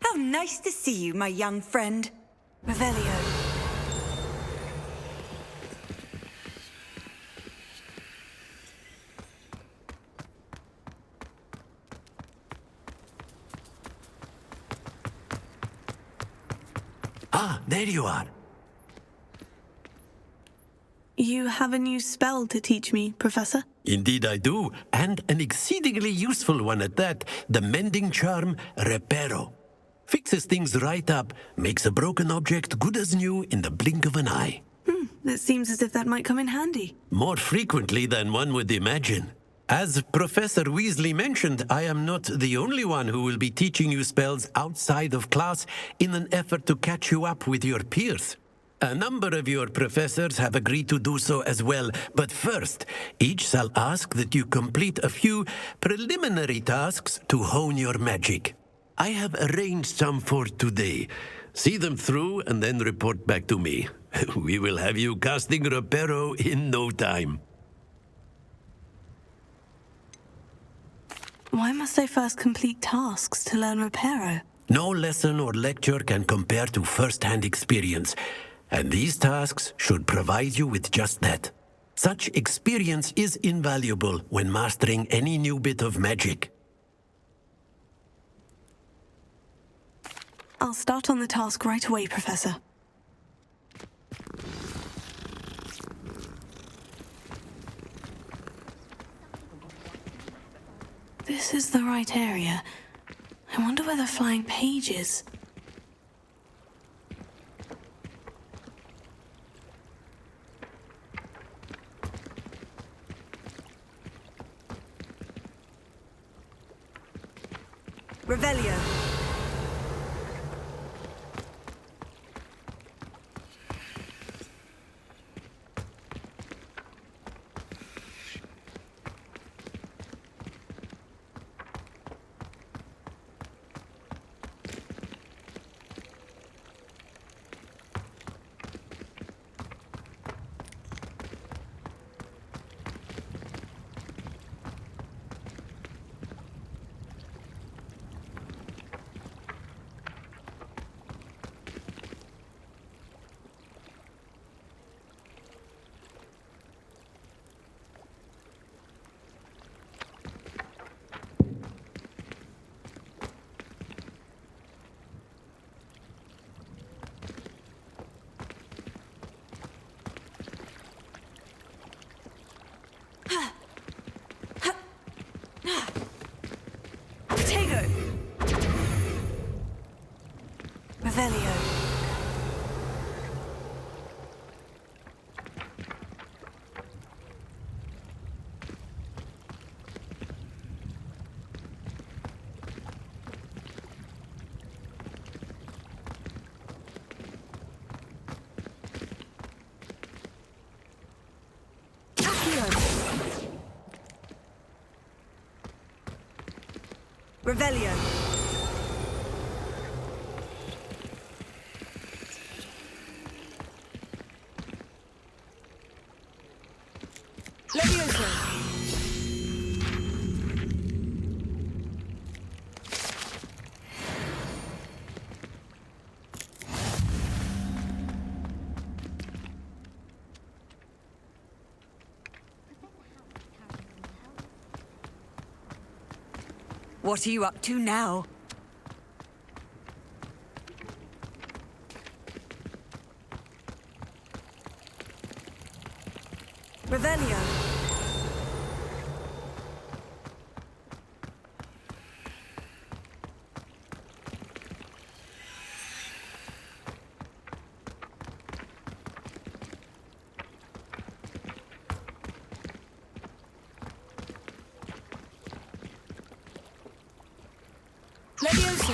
How nice to see you, my young friend. Revelio. Ah, there you are. You have a new spell to teach me, Professor? Indeed I do, and an exceedingly useful one at that, the mending charm Reparo. Fixes things right up, makes a broken object good as new in the blink of an eye. It seems as if that might come in handy. More frequently than one would imagine. As Professor Weasley mentioned, I am not the only one who will be teaching you spells outside of class in an effort to catch you up with your peers. A number of your professors have agreed to do so as well, but first, each shall ask that you complete a few preliminary tasks to hone your magic. I have arranged some for today. See them through and then report back to me. We will have you casting Reparo in no time. Why must I first complete tasks to learn Reparo? No lesson or lecture can compare to first-hand experience, and these tasks should provide you with just that. Such experience is invaluable when mastering any new bit of magic. I'll start on the task right away, Professor. This is the right area. I wonder where the flying page is. Revelio. Revelio. Revelio. Levioso. What are you up to now? Revelio. Levioso.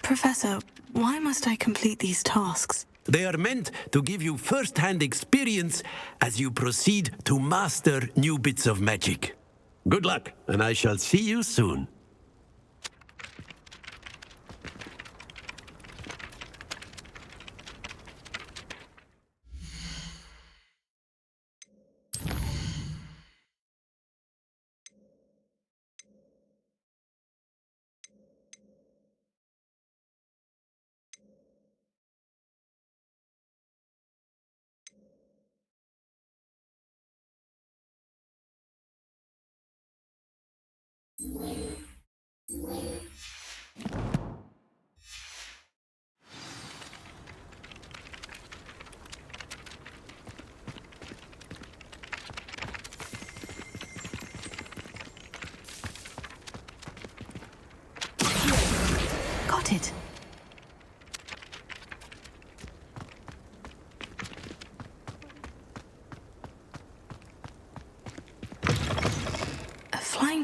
Professor, why must I complete these tasks? They are meant to give you first-hand experience as you proceed to master new bits of magic. Good luck, and I shall see you soon.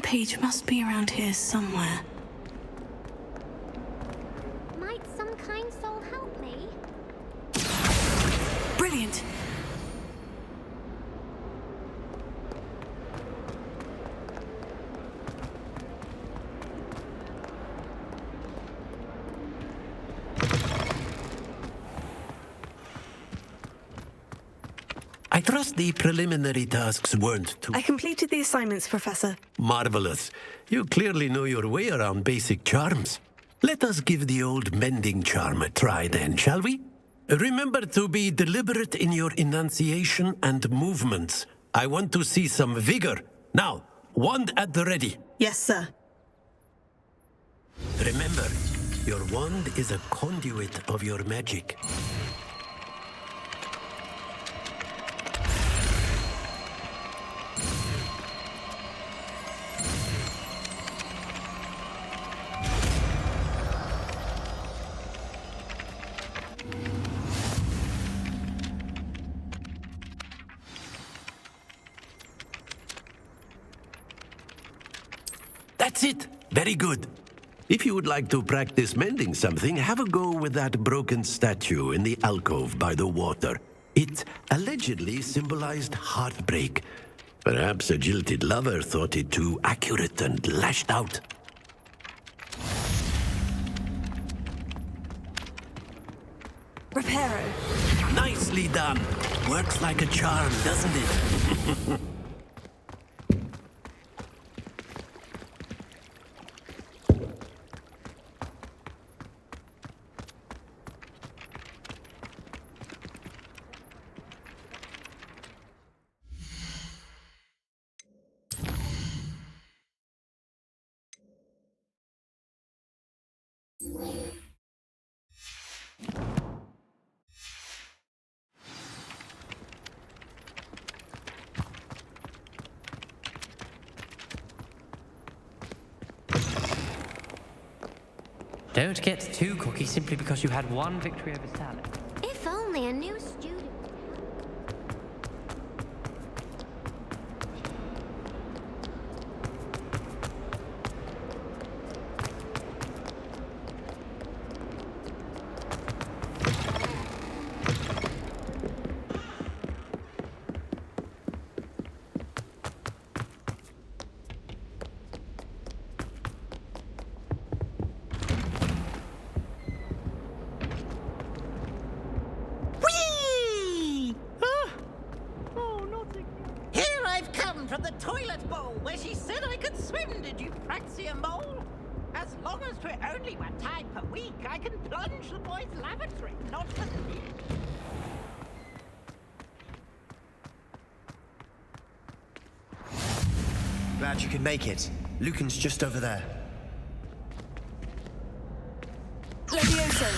page must be around here somewhere. Might some kind soul help me? Brilliant! I trust the preliminary tasks weren't too I completed the assignments, Professor. marvelous. You clearly know your way around basic charms. Let us give the old mending charm a try then, shall we? Remember to be deliberate in your enunciation and movements. I want to see some vigor. Now, wand at the ready. Yes, sir. Remember, your wand is a conduit of your magic. That's it. Very good. If you would like to practice mending something, have a go with that broken statue in the alcove by the water. It allegedly symbolized heartbreak. Perhaps a jilted lover thought it too accurate and lashed out. Reparo. Nicely done. Works like a charm, doesn't it? Don't get too cocky simply because you had one victory over Salad. If only a new student. From the toilet bowl where she said I could swim, did you praxia mole? As long as 'twere only 1 time per week, I can plunge the boys' lavatory, not for the me. Glad you could make it. Lucan's just over there. Levioso!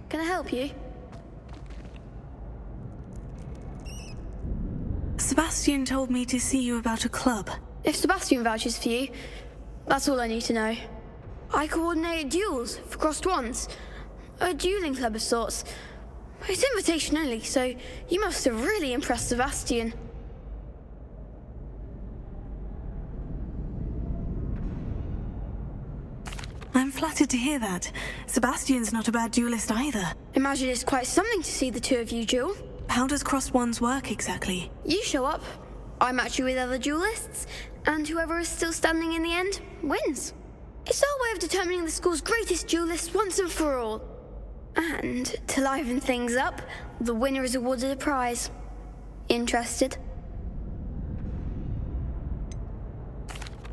Can I help you? Sebastian told me to see you about a club. If Sebastian vouches for you, that's all I need to know. I coordinate duels for crossed wands. A dueling club of sorts. It's invitation only, so you must have really impressed Sebastian. I'm flattered to hear that. Sebastian's not a bad duelist either. Imagine it's quite something to see the two of you duel. How does crossed wands work exactly? You show up, I match you with other duelists, and whoever is still standing in the end wins. It's our way of determining the school's greatest duelist once and for all. And to liven things up, the winner is awarded a prize. Interested?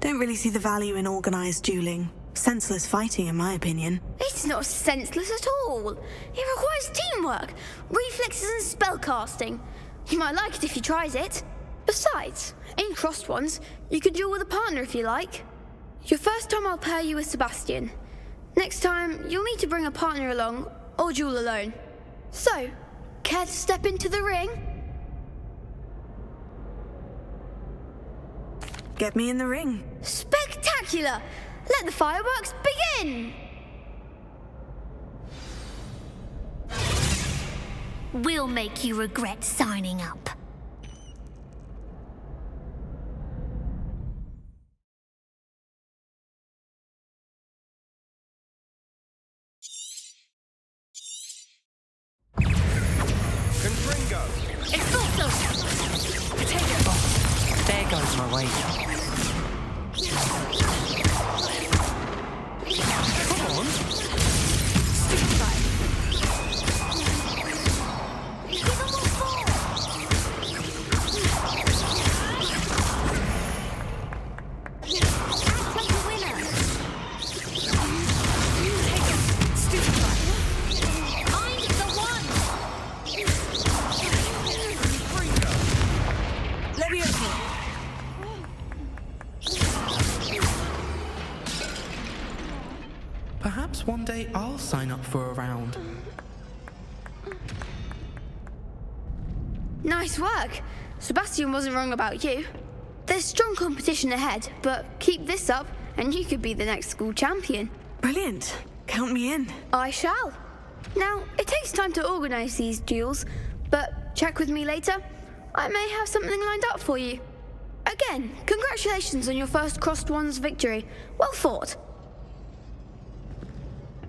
Don't really see the value in organized dueling. Senseless fighting, in my opinion. It's not senseless at all. It requires teamwork, reflexes and spellcasting. You might like it if you tries it. Besides, in crossed ones, you can duel with a partner if you like. Your first time I'll pair you with Sebastian. Next time, you'll need to bring a partner along, or duel alone. So, care to step into the ring? Get me in the ring. Spectacular! Let the fireworks begin! We'll make you regret signing up. Confringo! Expulso! Potato! There goes my wager. Come on! Stupefy! Give them all four! Act like a winner! Stupefy! I'm the one! Leviosa! Perhaps one day I'll sign up for a round. Nice work. Sebastian wasn't wrong about you. There's strong competition ahead, but keep this up and you could be the next school champion. Brilliant. Count me in. I shall. Now, it takes time to organise these duels, but check with me later. I may have something lined up for you. Again, congratulations on your first Crossed Wands victory. Well fought.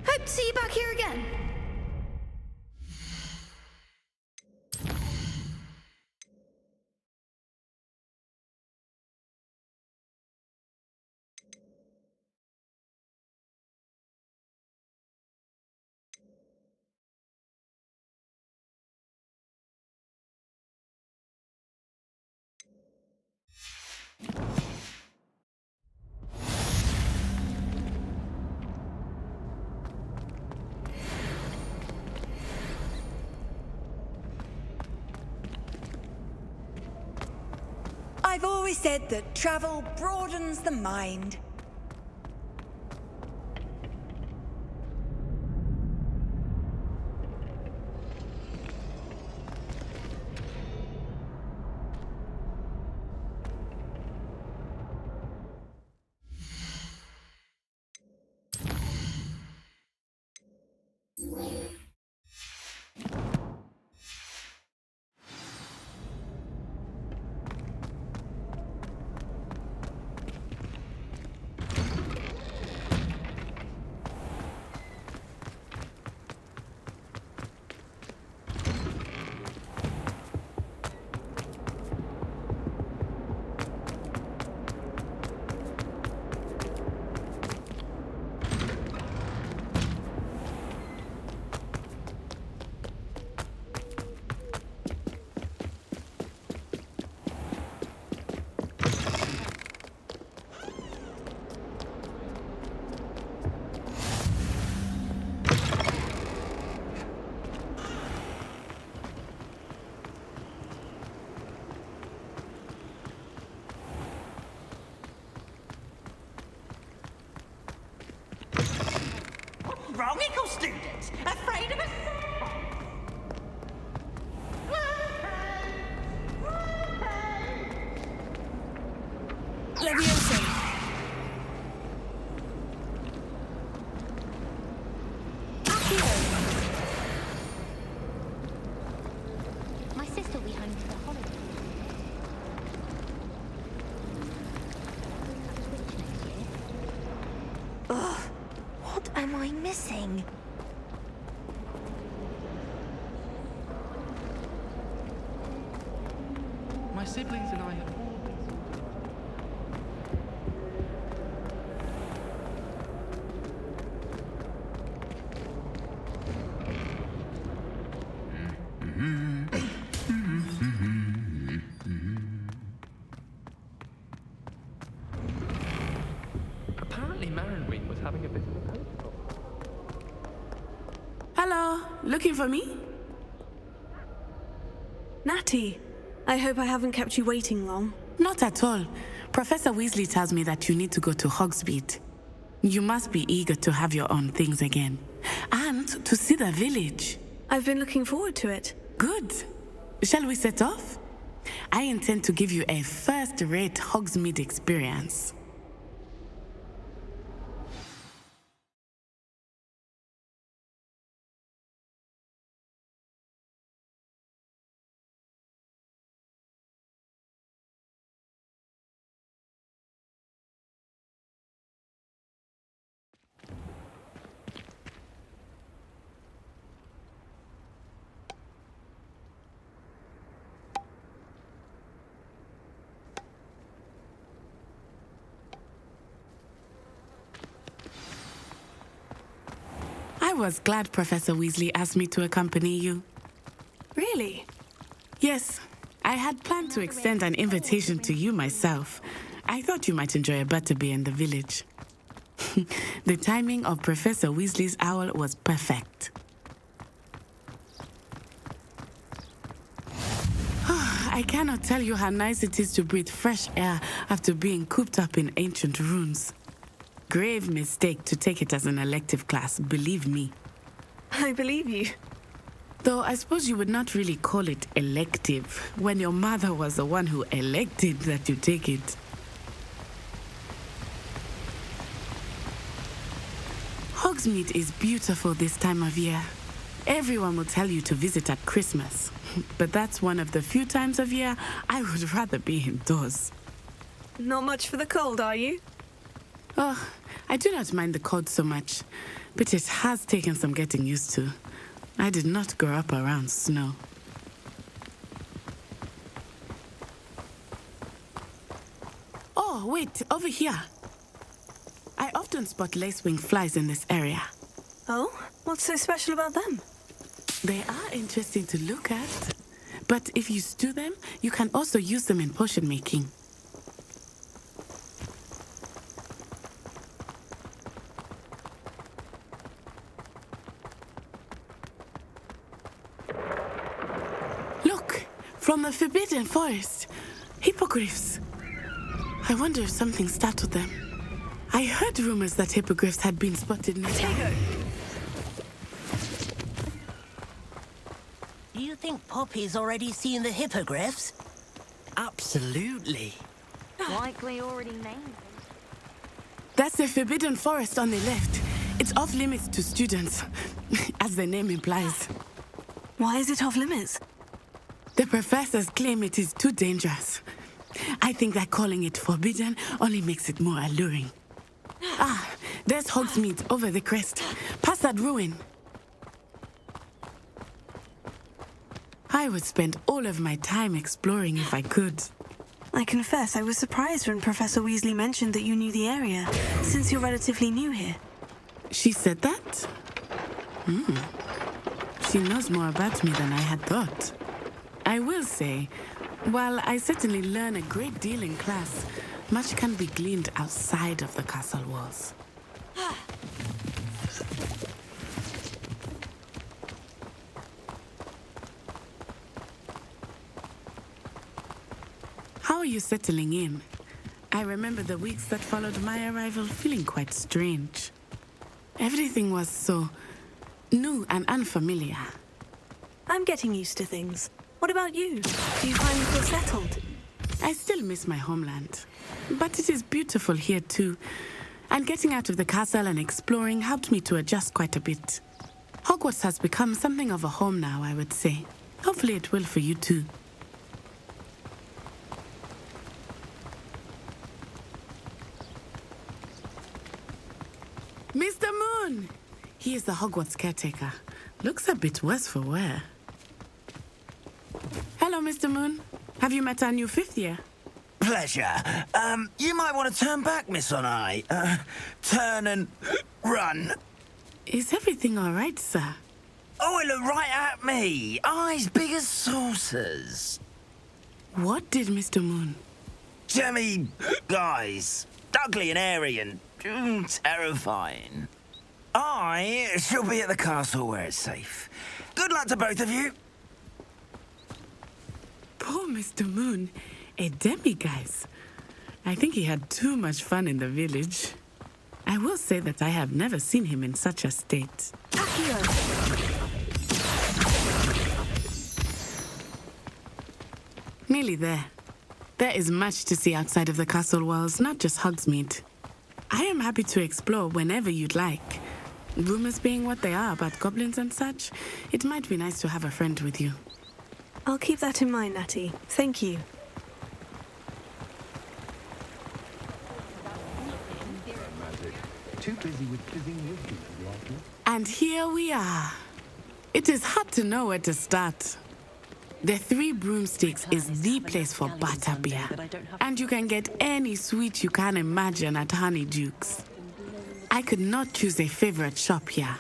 Hope to see you back here again. I've always said that travel broadens the mind. Wrongical students, afraid of us? Leviosa! My sister will be home for the holidays. Ugh, what am I missing? My siblings and I have all been... Apparently Marinwing was having a bit of a protocol. Hello, looking for me? Natty, I hope I haven't kept you waiting long. Not at all. Professor Weasley tells me that you need to go to Hogsmeade. You must be eager to have your own things again. And to see the village. I've been looking forward to it. Good. Shall we set off? I intend to give you a first-rate Hogsmeade experience. I was glad Professor Weasley asked me to accompany you. Really? Yes, I had planned to extend an invitation to you myself. I thought you might enjoy a butterbeer in the village. The timing of Professor Weasley's owl was perfect. I cannot tell you how nice it is to breathe fresh air after being cooped up in ancient ruins. Grave mistake to take it as an elective class, believe me. I believe you. Though I suppose you would not really call it elective when your mother was the one who elected that you take it. Hogsmeade is beautiful this time of year. Everyone will tell you to visit at Christmas, but that's one of the few times of year I would rather be indoors. Not much for the cold, are you? Oh, I do not mind the cold so much, but it has taken some getting used to. I did not grow up around snow. Oh, wait, over here. I often spot lacewing flies in this area. Oh? What's so special about them? They are interesting to look at, but if you stew them, you can also use them in potion making. From the Forbidden Forest. Hippogriffs. I wonder if something startled them. I heard rumors that hippogriffs had been spotted nearby. Do you think Poppy's already seen the hippogriffs? Absolutely. Likely already named. That's the Forbidden Forest on the left. It's off limits to students, as the name implies. Why is it off limits? The professors claim it is too dangerous. I think that calling it forbidden only makes it more alluring. Ah, there's Hogsmeade over the crest. Past that ruin. I would spend all of my time exploring if I could. I confess I was surprised when Professor Weasley mentioned that you knew the area, since you're relatively new here. She said that? She knows more about me than I had thought. I will say, while I certainly learn a great deal in class, much can be gleaned outside of the castle walls. How are you settling in? I remember the weeks that followed my arrival feeling quite strange. Everything was so new and unfamiliar. I'm getting used to things. What about you? Do you finally feel settled? I still miss my homeland, but it is beautiful here too. And getting out of the castle and exploring helped me to adjust quite a bit. Hogwarts has become something of a home now, I would say. Hopefully it will for you too. Mr. Moon! He is the Hogwarts caretaker. Looks a bit worse for wear. Hello, Mr. Moon. Have you met our new fifth year? Pleasure. You might want to turn back, Miss On-Eye. Turn and run. Is everything all right, sir? Oh, it looked right at me. Eyes big as saucers. What did Mr. Moon? Jemmy guys. Ugly and airy and terrifying. I shall be at the castle where it's safe. Good luck to both of you. Poor Mr. Moon. A demiguise. I think he had too much fun in the village. I will say that I have never seen him in such a state. Nearly there. There is much to see outside of the castle walls, not just Hogsmeade. I am happy to explore whenever you'd like. Rumors being what they are about goblins and such, it might be nice to have a friend with you. I'll keep that in mind, Natty. Thank you. Too busy with fizzing whiskey, to be honest. And here we are. It is hard to know where to start. The Three Broomsticks is the place for butterbeer, and you can get any sweet you can imagine at Honeyduke's. I could not choose a favorite shop here.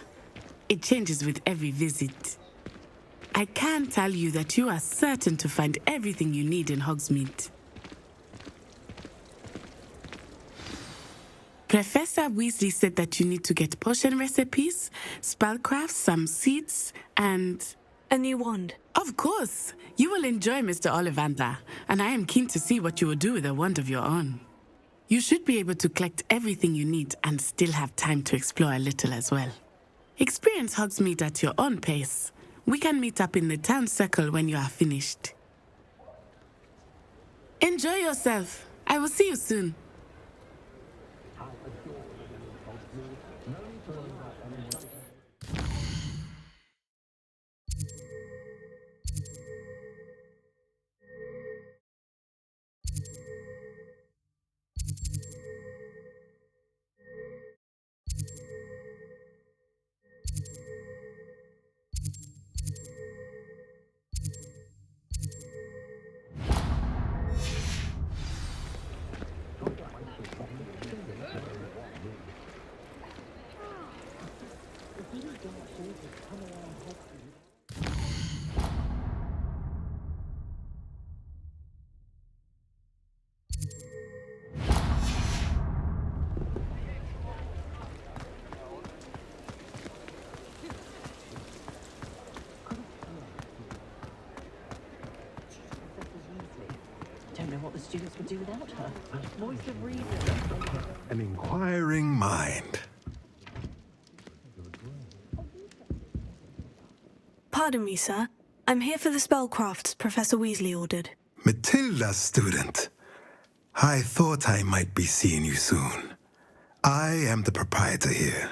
It changes with every visit. I can tell you that you are certain to find everything you need in Hogsmeade. Professor Weasley said that you need to get potion recipes, spellcrafts, some seeds, and... a new wand. Of course! You will enjoy Mr. Ollivander, and I am keen to see what you will do with a wand of your own. You should be able to collect everything you need and still have time to explore a little as well. Experience Hogsmeade at your own pace. We can meet up in the town circle when you are finished. Enjoy yourself. I will see you soon. Don't know what the students would do without her. Voice of reason. An inquiring mind. Pardon me, sir. I'm here for the spellcrafts Professor Weasley ordered. Matilda, student. I thought I might be seeing you soon. I am the proprietor here,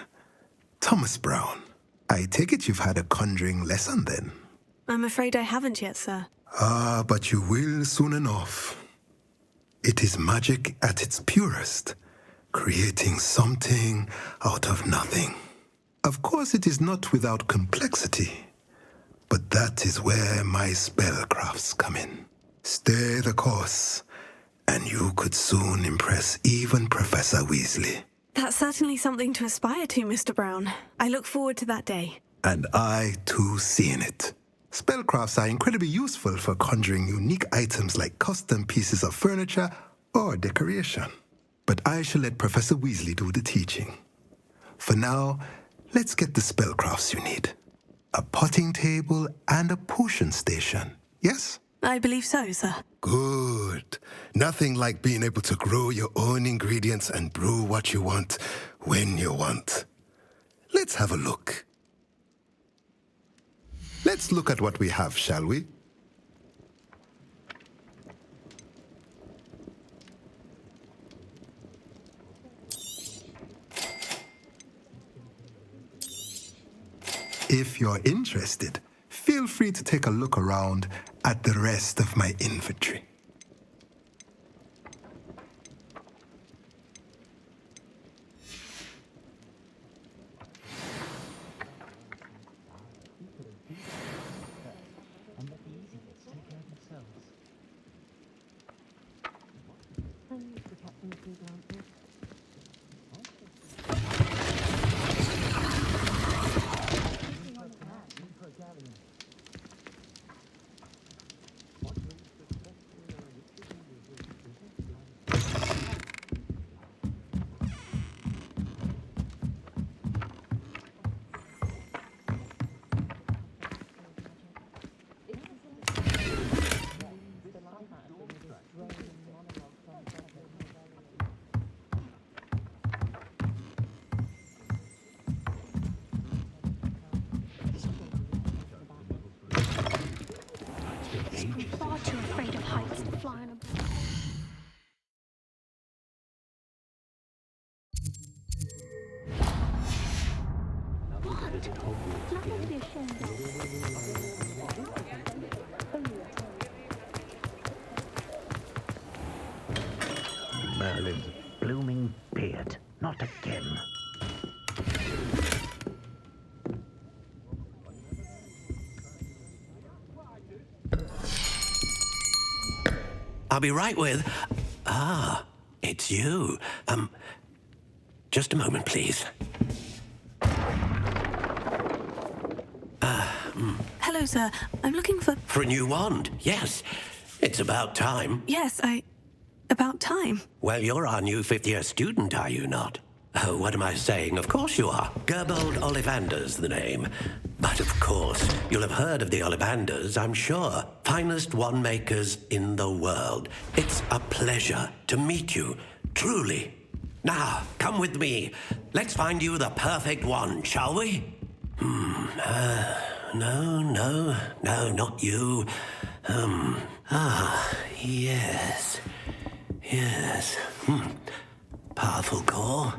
Thomas Brown. I take it you've had a conjuring lesson then? I'm afraid I haven't yet, sir. Ah, but you will soon enough. It is magic at its purest, creating something out of nothing. Of course, it is not without complexity, but that is where my spellcrafts come in. Stay the course, and you could soon impress even Professor Weasley. That's certainly something to aspire to, Mr. Brown. I look forward to that day. And I, too, seeing it. Spellcrafts are incredibly useful for conjuring unique items like custom pieces of furniture or decoration. But I shall let Professor Weasley do the teaching. For now, let's get the spellcrafts you need. A potting table and a potion station, yes? I believe so, sir. Good. Nothing like being able to grow your own ingredients and brew what you want when you want. Let's have a look. Let's look at what we have, shall we? If you're interested, feel free to take a look around at the rest of my inventory. I'm far too afraid of heights to fly on a broom. Nothing to be ashamed of. Merlin's blooming beard. Not again. I'll be right with... Ah, it's you. Just a moment, please. Hello, sir. I'm looking for... For a new wand, yes. It's about time. Yes, about time. Well, you're our new fifth-year student, are you not? Oh, what am I saying? Of course you are. Gerbold Ollivander's the name. But of course, you'll have heard of the Ollivanders, I'm sure. Finest wand makers in the world. It's a pleasure to meet you, truly. Now, come with me. Let's find you the perfect wand, shall we? No, not you. Yes. Powerful core.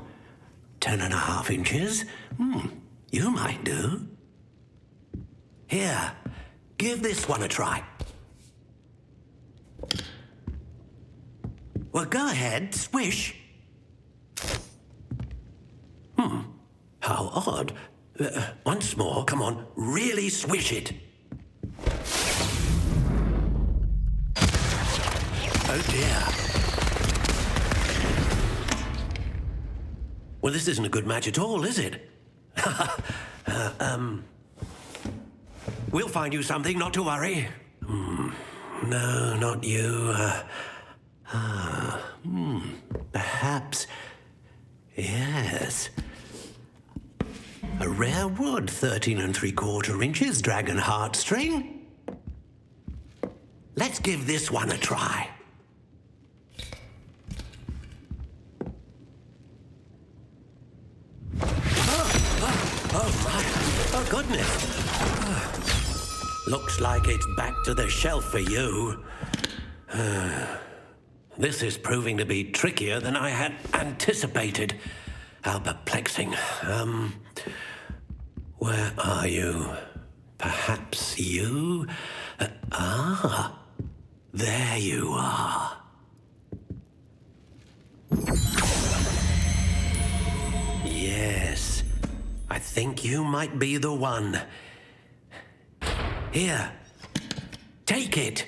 10.5 inches. You might do. Here, give this one a try. Well, go ahead, swish. How odd. Once more, come on, really swish it. Oh dear. Well, this isn't a good match at all, is it? We'll find you something, not to worry. No, not you. Perhaps. Yes. A rare wood, 13 3/4 inches, dragon heartstring. Let's give this one a try. Oh my, oh goodness. Looks like it's back to the shelf for you. This is proving to be trickier than I had anticipated. How perplexing. Where are you? Perhaps you? There you are. Yes, I think you might be the one. Here, take it.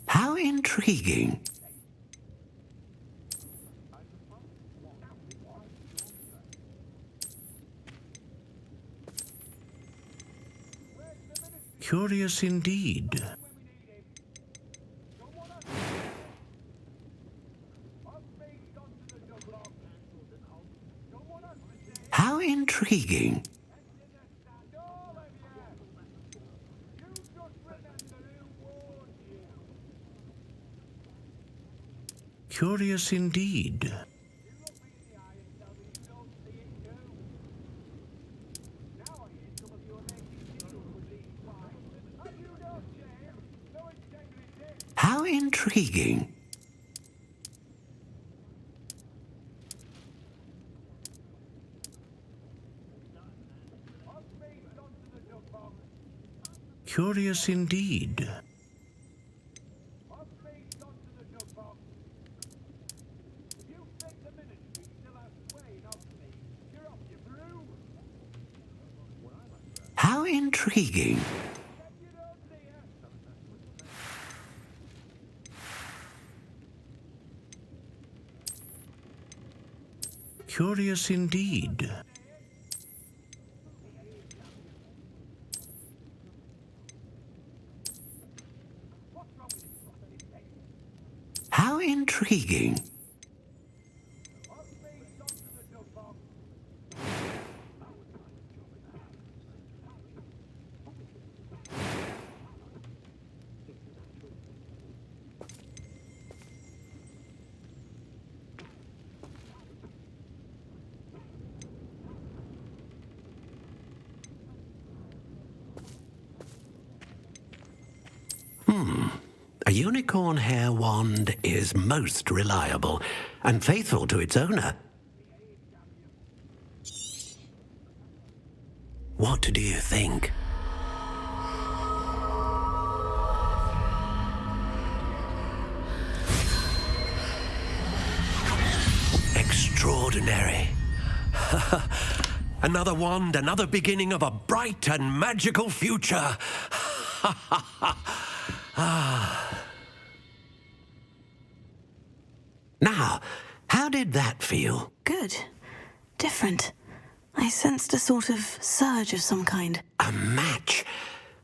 How intriguing. Curious indeed. How intriguing. Curious indeed. How intriguing. Curious indeed. How intriguing. Curious indeed. How intriguing. A unicorn hair wand is most reliable and faithful to its owner. What do you think? Extraordinary. Another wand, another beginning of a bright and magical future. Now, how did that feel? Good. Different. I sensed a sort of surge of some kind. A match.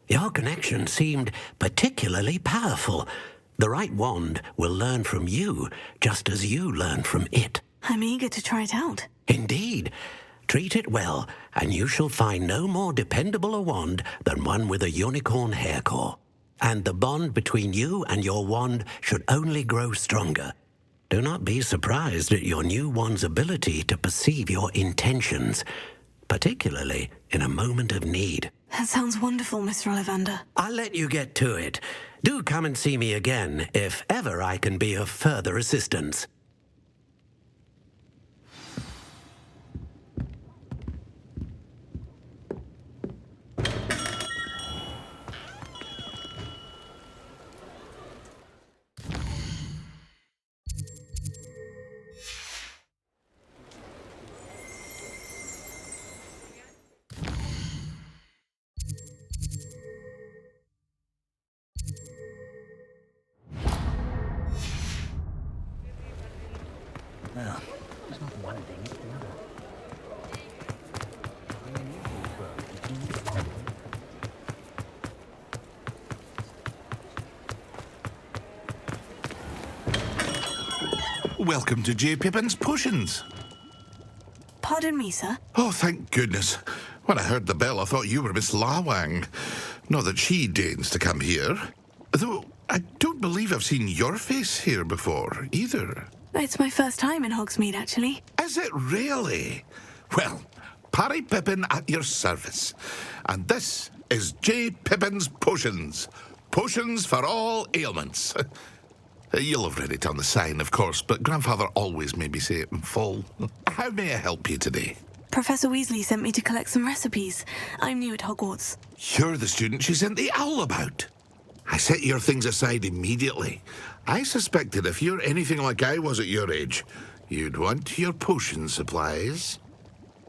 Your connection seemed particularly powerful. The right wand will learn from you, just as you learn from it. I'm eager to try it out. Indeed. Treat it well, and you shall find no more dependable a wand than one with a unicorn hair core. And the bond between you and your wand should only grow stronger. Do not be surprised at your new wand's ability to perceive your intentions, particularly in a moment of need. That sounds wonderful, Mr. Ollivander. I'll let you get to it. Do come and see me again if ever I can be of further assistance. Well, it's not one thing, it's another. Welcome to J. Pippin's Potions. Pardon me, sir. Oh, thank goodness. When I heard the bell, I thought you were Miss Lawang. Not that she deigns to come here. Though I don't believe I've seen your face here before, either. It's my first time in Hogsmeade, actually. Is it really? Well, Parry Pippin at your service. And this is J. Pippin's Potions. Potions for all ailments. You'll have read it on the sign, of course, but Grandfather always made me say it in full. How may I help you today? Professor Weasley sent me to collect some recipes. I'm new at Hogwarts. You're the student she sent the owl about. I set your things aside immediately. I suspected if you're anything like I was at your age, you'd want your potion supplies.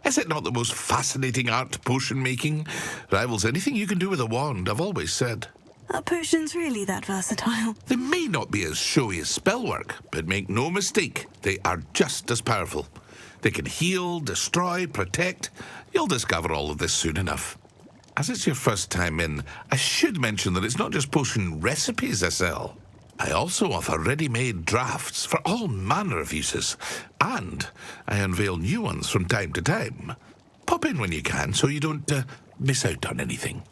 Is it not the most fascinating art, potion making? Rivals anything you can do with a wand, I've always said. Are potions really that versatile? They may not be as showy as spellwork, but make no mistake, they are just as powerful. They can heal, destroy, protect. You'll discover all of this soon enough. As it's your first time in, I should mention that it's not just potion recipes I sell. I also offer ready-made drafts for all manner of uses, and I unveil new ones from time to time. Pop in when you can so you don't miss out on anything.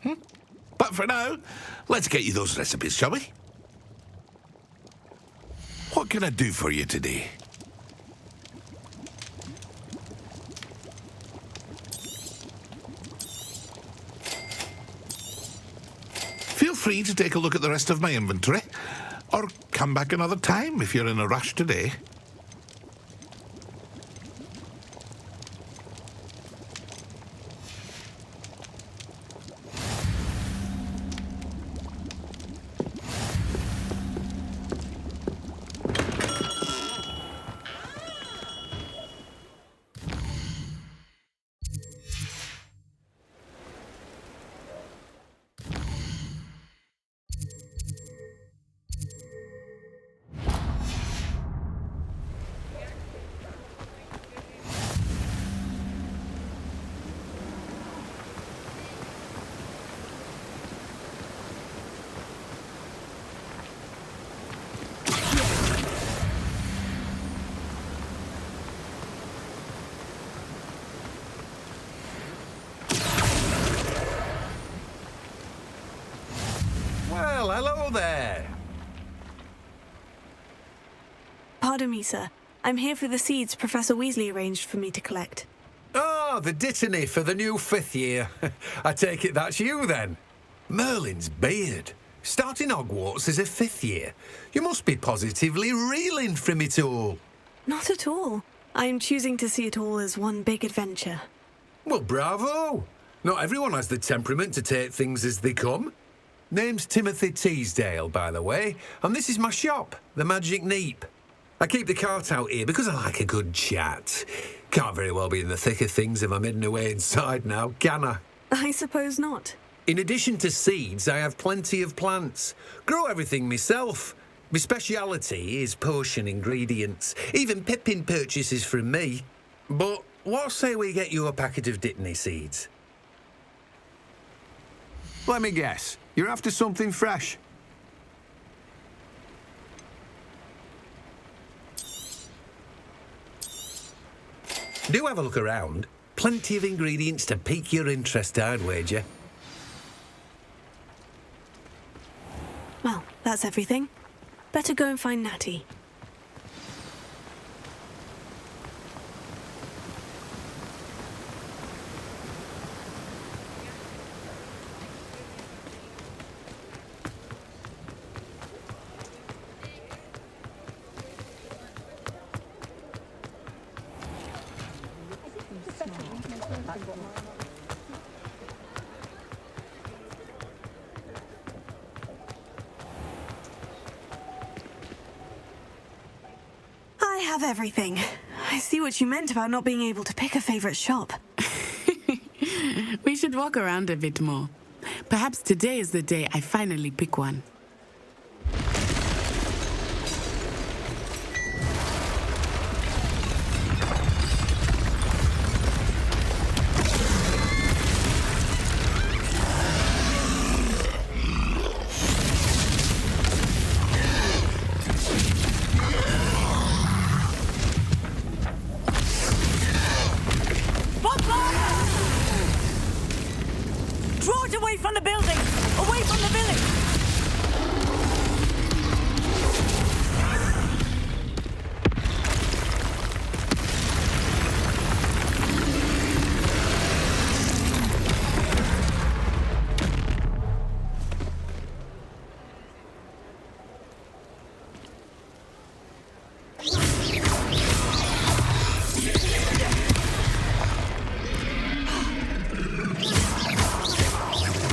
But for now, let's get you those recipes, shall we? What can I do for you today? Feel free to take a look at the rest of my inventory, or come back another time if you're in a rush today. Well, hello there. Pardon me, sir. I'm here for the seeds Professor Weasley arranged for me to collect. Oh, the dittany for the new 5th year. I take it that's you, then. Merlin's beard. Starting Hogwarts as a 5th year. You must be positively reeling from it all. Not at all. I'm choosing to see it all as one big adventure. Well, bravo! Not everyone has the temperament to take things as they come. Name's Timothy Teasdale, by the way, and this is my shop, the Magic Neep. I keep the cart out here because I like a good chat. Can't very well be in the thick of things if I'm hidden away inside now, can I? I suppose not. In addition to seeds, I have plenty of plants. Grow everything myself. My speciality is potion ingredients. Even Pippin purchases from me. But what say we get you a packet of Dittany seeds? Let me guess. You're after something fresh. Do have a look around. Plenty of ingredients to pique your interest, I'd wager. Well, that's everything. Better go and find Natty. I have everything. I see what you meant about not being able to pick a favorite shop. We should walk around a bit more. Perhaps today is the day I finally pick one. Draw it away from the building! Away from the village!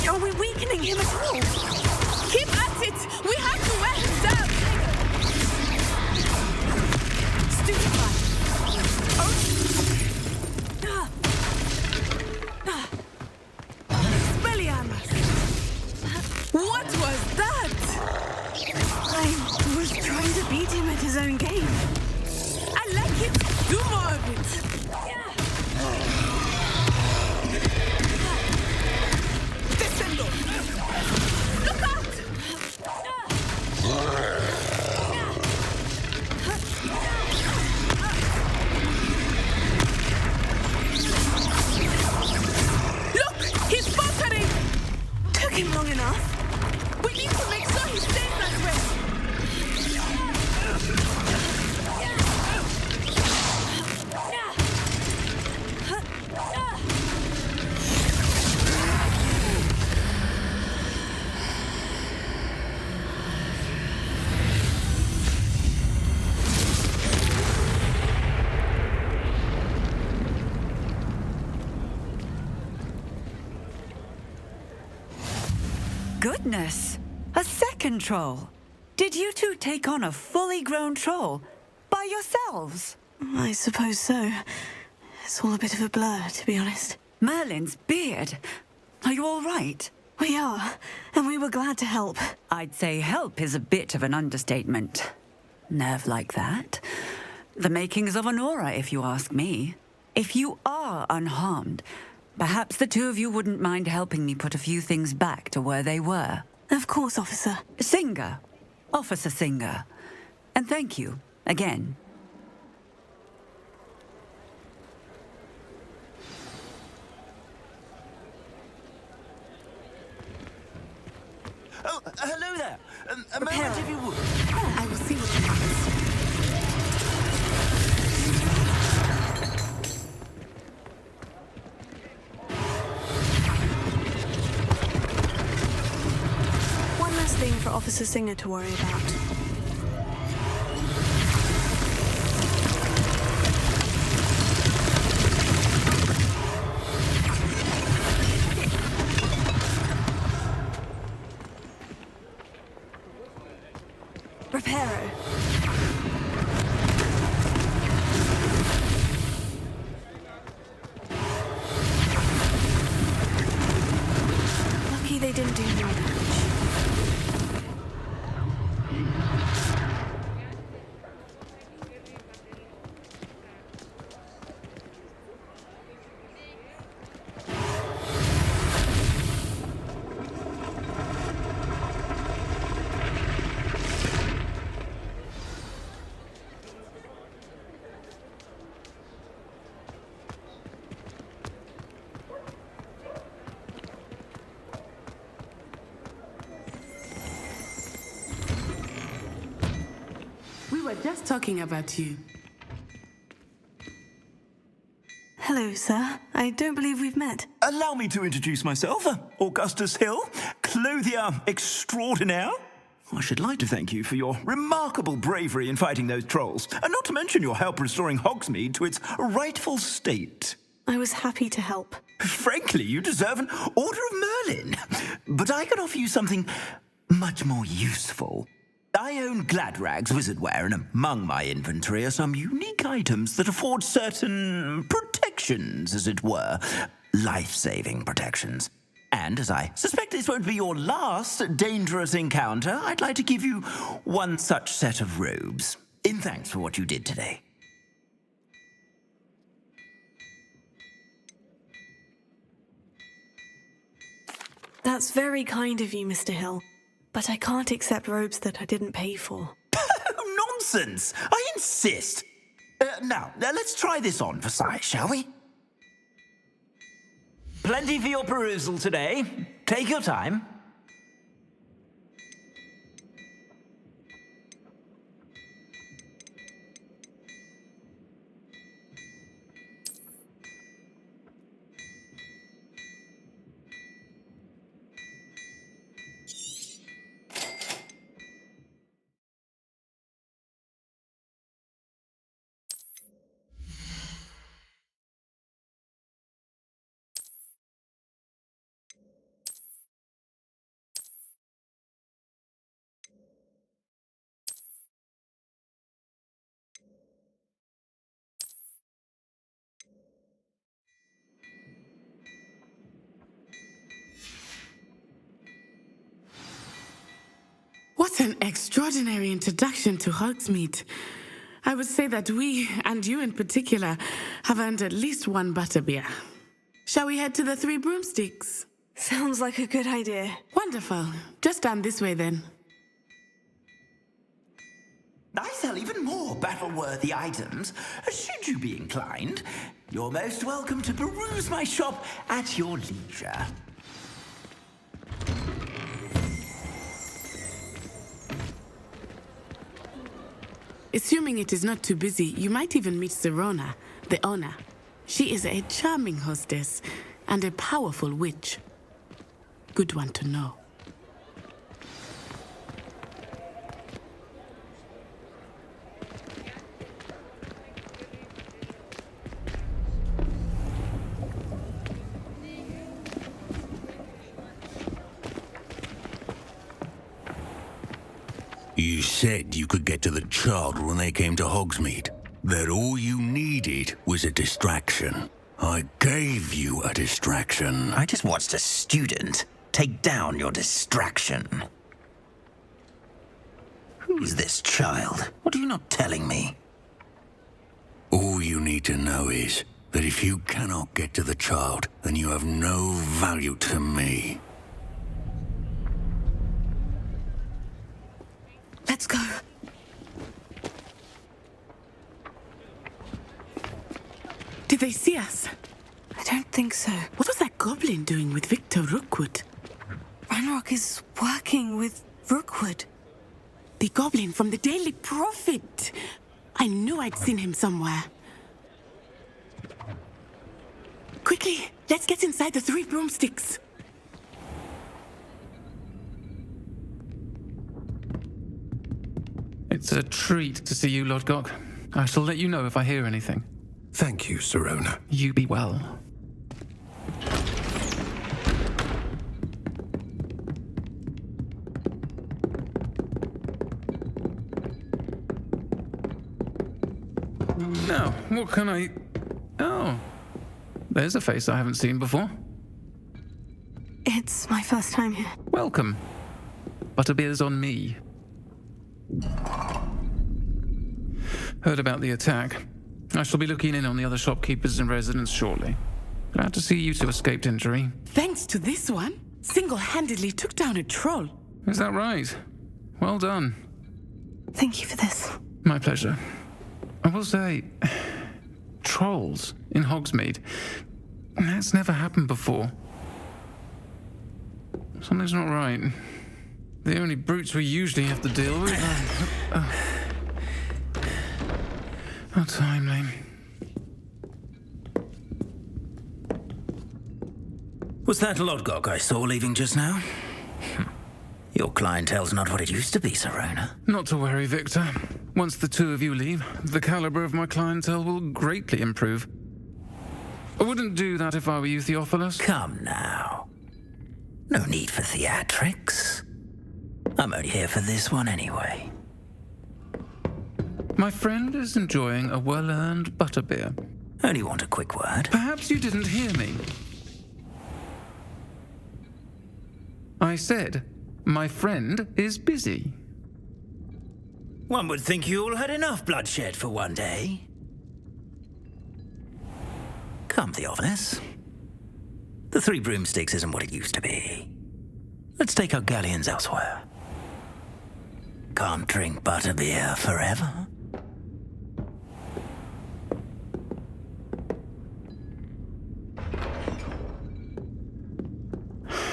Are we weakening him at all? Keep at it! We have to wear him down! Stupefy! Expelliarmus! What was that? I was trying to beat him at his own game. I like it! Do more of it! Look out! Look! He's faltering! Took him long enough. We need to make sure he stays that way! Goodness! A second troll! Did you two take on a fully grown troll? By yourselves? I suppose so. It's all a bit of a blur, to be honest. Merlin's beard. Are you all right? We are, and we were glad to help. I'd say help is a bit of an understatement. Nerve like that. The makings of an aura, if you ask me. If you are unharmed, perhaps the two of you wouldn't mind helping me put a few things back to where they were. Of course, officer. Singer. Officer Singer. And thank you, again. Oh, hello there. A moment, if you would. I will see what happens. One last thing for Officer Singer to worry about. Reparo. Lucky they didn't do more damage. We were just talking about you. Hello, sir. I don't believe we've met. Allow me to introduce myself, Augustus Hill, clothier extraordinaire. I should like to thank you for your remarkable bravery in fighting those trolls, and not to mention your help restoring Hogsmeade to its rightful state. I was happy to help. Frankly, you deserve an Order of Merlin. But I can offer you something much more useful. I own Gladrag's wizardware, and among my inventory are some unique items that afford certain protections, as it were. Life-saving protections. And as I suspect this won't be your last dangerous encounter, I'd like to give you one such set of robes, in thanks for what you did today. That's very kind of you, Mr. Hill. But I can't accept robes that I didn't pay for. Nonsense! I insist! Now, let's try this on for size, shall we? Plenty for your perusal today. Take your time. What an extraordinary introduction to Hogsmeade. I would say that we, and you in particular, have earned at least one butterbeer. Shall we head to the Three Broomsticks? Sounds like a good idea. Wonderful. Just down this way then. I sell even more battle-worthy items. Should you be inclined, you're most welcome to peruse my shop at your leisure. Assuming it is not too busy, you might even meet Serona, the owner. She is a charming hostess and a powerful witch. Good one to know. You said you could get to the child when they came to Hogsmeade. That all you needed was a distraction. I gave you a distraction. I just watched a student take down your distraction. Who is this child? What are you not telling me? All you need to know is that if you cannot get to the child, then you have no value to me. Let's go. Did they see us? I don't think so. What was that goblin doing with Victor Rookwood? Ranrock is working with Rookwood. The goblin from the Daily Prophet. I knew I'd seen him somewhere. Quickly, let's get inside the Three Broomsticks. It's a treat to see you, Lodgok. I shall let you know if I hear anything. Thank you, Sirona. You be well. Now, what can I... Oh, there's a face I haven't seen before. It's my first time here. Welcome. Butterbeer's on me. Heard about the attack. I shall be looking in on the other shopkeepers and residents shortly. Glad to see you two escaped injury. Thanks to this one, single-handedly took down a troll. Is that right? Well done. Thank you for this. My pleasure. I will say, trolls in Hogsmeade. That's never happened before. Something's not right. The only brutes we usually have to deal with are... How timely. Was that Lodgok I saw leaving just now? Your clientele's not what it used to be, Sirona. Not to worry, Victor. Once the two of you leave, the caliber of my clientele will greatly improve. I wouldn't do that if I were you, Theophilus. Come now. No need for theatrics. I'm only here for this one anyway. My friend is enjoying a well-earned butterbeer. Only want a quick word. Perhaps you didn't hear me. I said, my friend is busy. One would think you all had enough bloodshed for one day. Come, Theophilus. The Three Broomsticks isn't what it used to be. Let's take our galleons elsewhere. Can't drink butterbeer forever.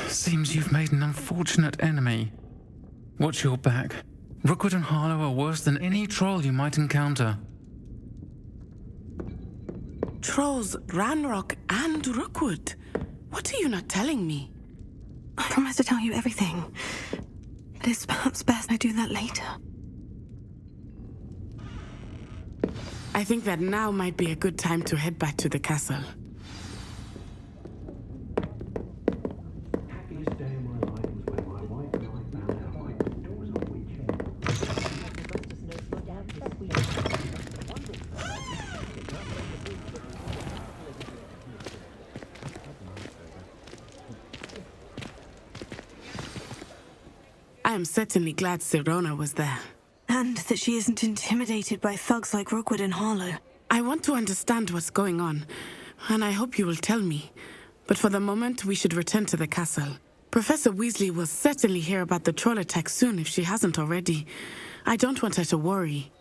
Seems you've made an unfortunate enemy. Watch your back. Rookwood and Harlow are worse than any troll you might encounter. Trolls, Ranrock, and Rookwood. What are you not telling me? I promise to tell you everything. But it's perhaps best I do that later. I think that now might be a good time to head back to the castle. I am certainly glad Sirona was there. And that she isn't intimidated by thugs like Rookwood and Harlow. I want to understand what's going on, and I hope you will tell me. But for the moment, we should return to the castle. Professor Weasley will certainly hear about the troll attack soon if she hasn't already. I don't want her to worry.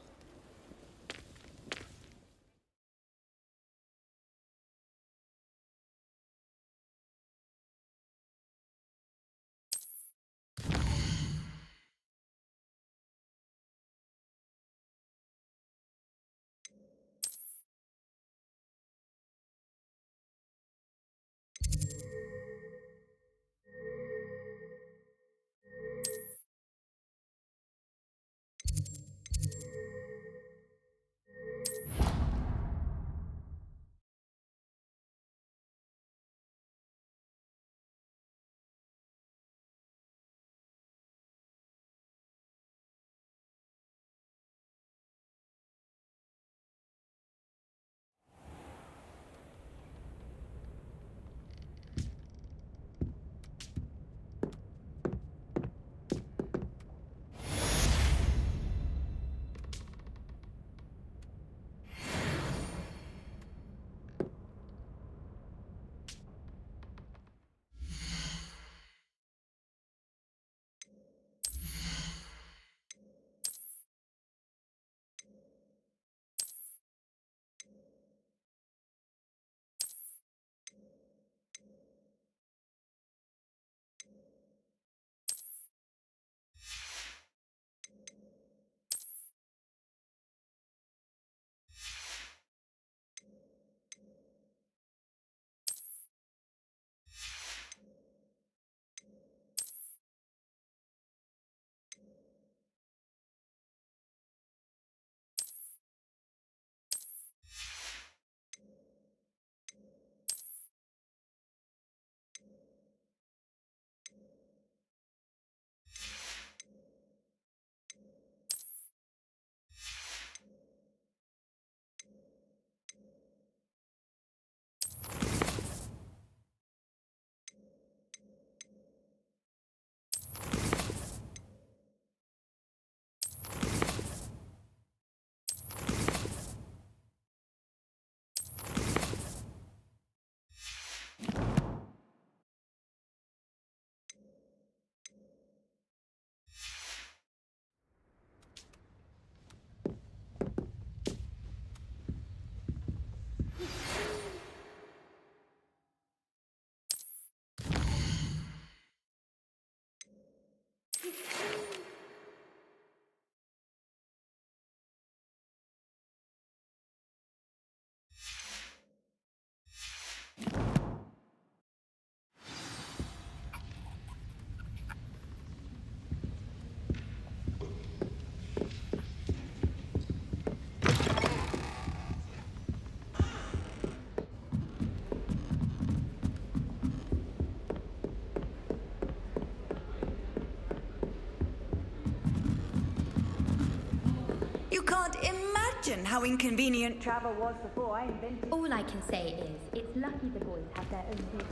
You can't imagine how inconvenient travel was before I invented. All I can say is, it's lucky the boys have their own views.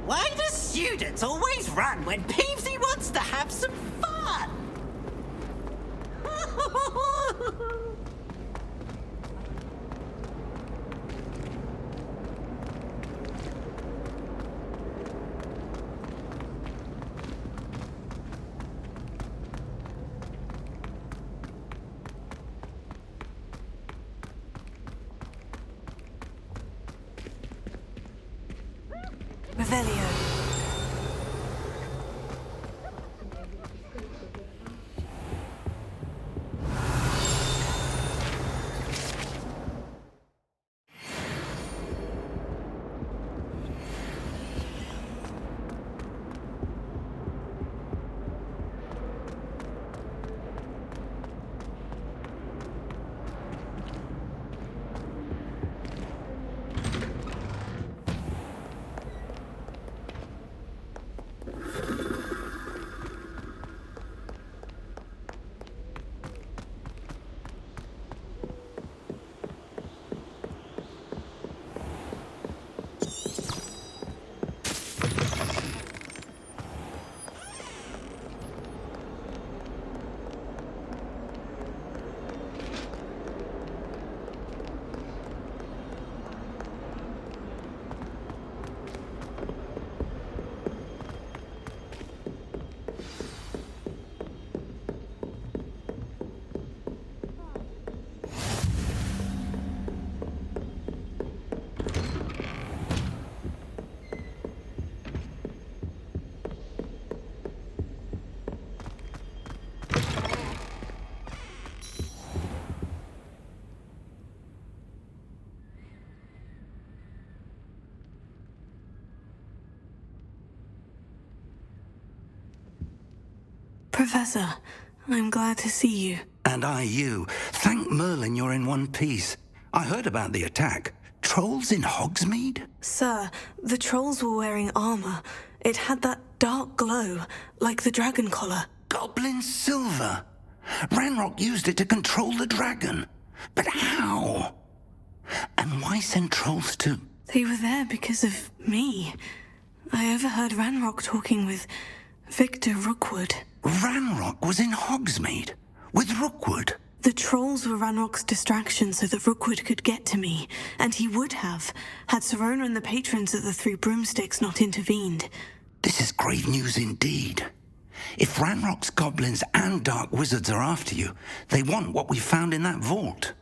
Why do students always run when Peevesy wants to have some fun? Revelio. Professor, I'm glad to see you. And I you. Thank Merlin you're in one piece. I heard about the attack. Trolls in Hogsmeade? Sir, the trolls were wearing armor. It had that dark glow, like the dragon collar. Goblin silver. Ranrock used it to control the dragon. But how? And why send trolls to... They were there because of me. I overheard Ranrock talking with Victor Rookwood. Ranrock was in Hogsmeade? With Rookwood? The trolls were Ranrock's distraction so that Rookwood could get to me, and he would have, had Serona and the patrons of the Three Broomsticks not intervened. This is grave news indeed. If Ranrock's goblins and dark wizards are after you, they want what we found in that vault.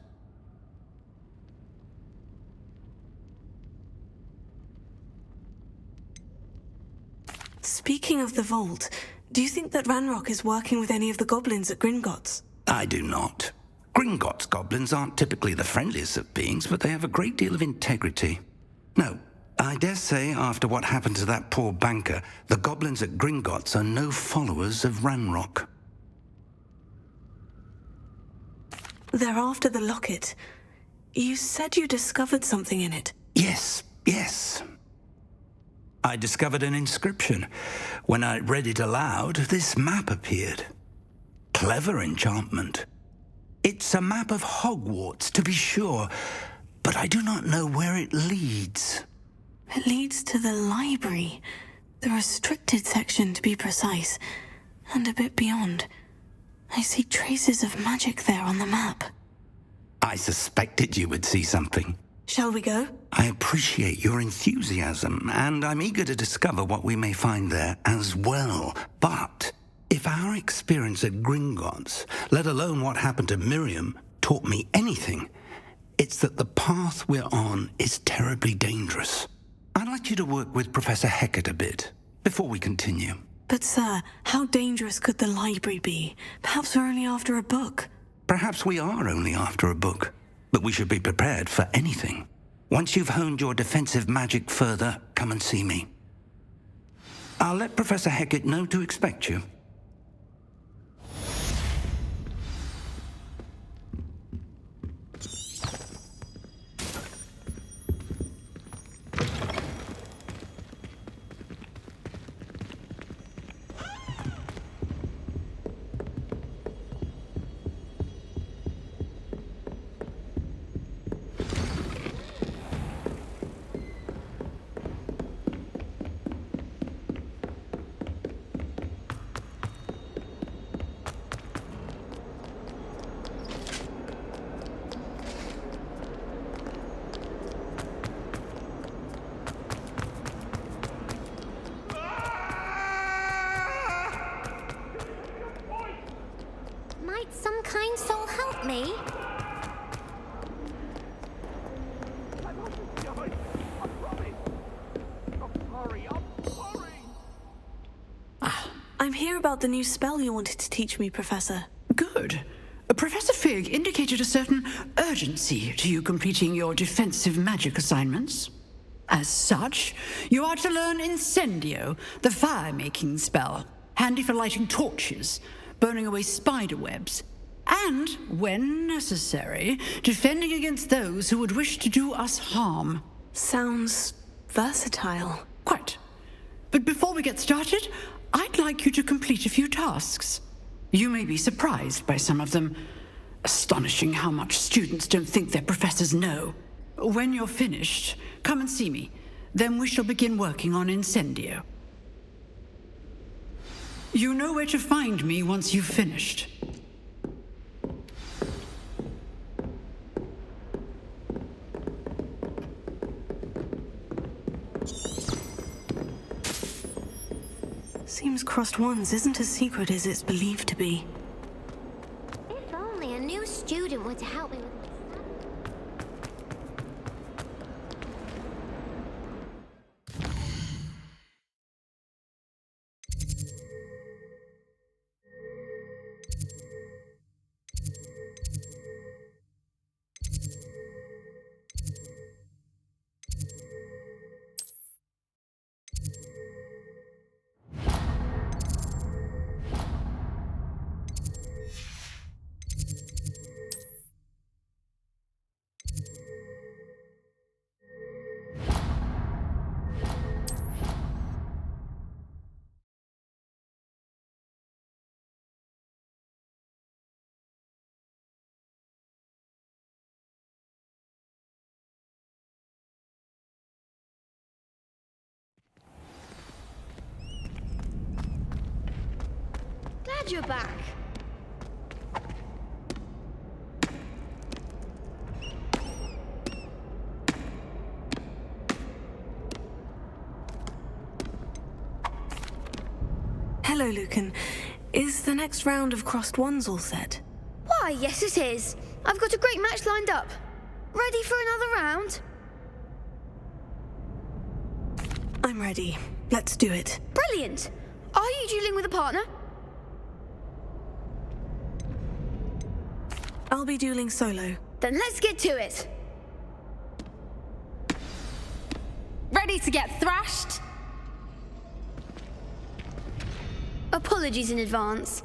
Speaking of the vault, do you think that Ranrock is working with any of the goblins at Gringotts? I do not. Gringotts goblins aren't typically the friendliest of beings, but they have a great deal of integrity. No, I dare say after what happened to that poor banker, the goblins at Gringotts are no followers of Ranrock. They're after the locket. You said you discovered something in it. Yes. I discovered an inscription. When I read it aloud, this map appeared. Clever enchantment. It's a map of Hogwarts, to be sure, but I do not know where it leads. It leads to the library. The restricted section, to be precise. And a bit beyond. I see traces of magic there on the map. I suspected you would see something. Shall we go? I appreciate your enthusiasm, and I'm eager to discover what we may find there as well. But if our experience at Gringotts, let alone what happened to Miriam, taught me anything, it's that the path we're on is terribly dangerous. I'd like you to work with Professor Hecat a bit before we continue. But, sir, how dangerous could the library be? Perhaps we're only after a book. Perhaps we are only after a book, but we should be prepared for anything. Once you've honed your defensive magic further, come and see me. I'll let Professor Hecat know to expect you. I'm here about the new spell you wanted to teach me, Professor. Good. Professor Fig indicated a certain urgency to you completing your defensive magic assignments. As such, you are to learn Incendio, the fire-making spell, handy for lighting torches, burning away spider webs, and, when necessary, defending against those who would wish to do us harm. Sounds versatile. Quite. But before we get started, I'd like you to complete a few tasks. You may be surprised by some of them. Astonishing how much students don't think their professors know. When you're finished, come and see me. Then we shall begin working on Incendio. You know where to find me once you've finished. Seems Crossed Wands isn't as secret as it's believed to be. If only a new student were to help me with my Glad you're back. Hello, Lucan. Is the next round of Crossed Wands all set? Why, yes it is. I've got a great match lined up. Ready for another round? I'm ready. Let's do it. Brilliant. Are you dueling with a partner? I'll be dueling solo. Then let's get to it. Ready to get thrashed? Apologies in advance.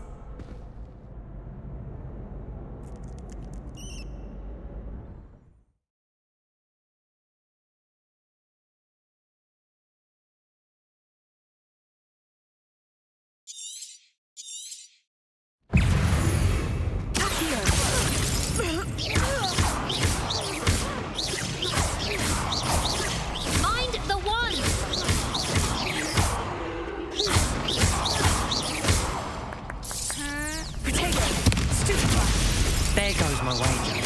Mind the one! There goes my wager.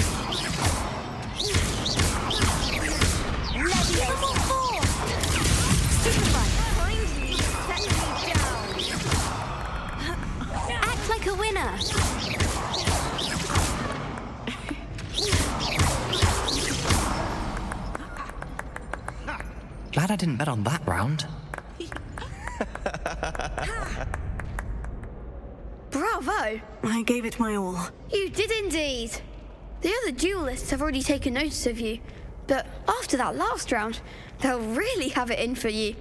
Act like a winner. Glad I didn't bet on that round. Bravo! I gave it my all. You did indeed. The other duelists have already taken notice of you, but after that last round, they'll really have it in for you.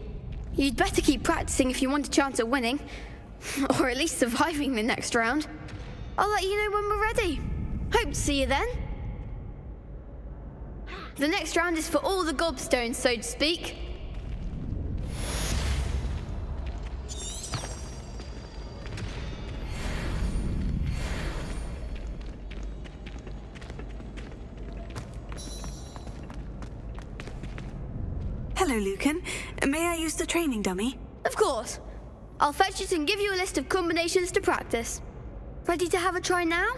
You'd better keep practicing if you want a chance at winning, or at least surviving the next round. I'll let you know when we're ready. Hope to see you then. The next round is for all the gobstones, so to speak. Hello, Lucan. May I use the training dummy? Of course. I'll fetch it and give you a list of combinations to practice. Ready to have a try now?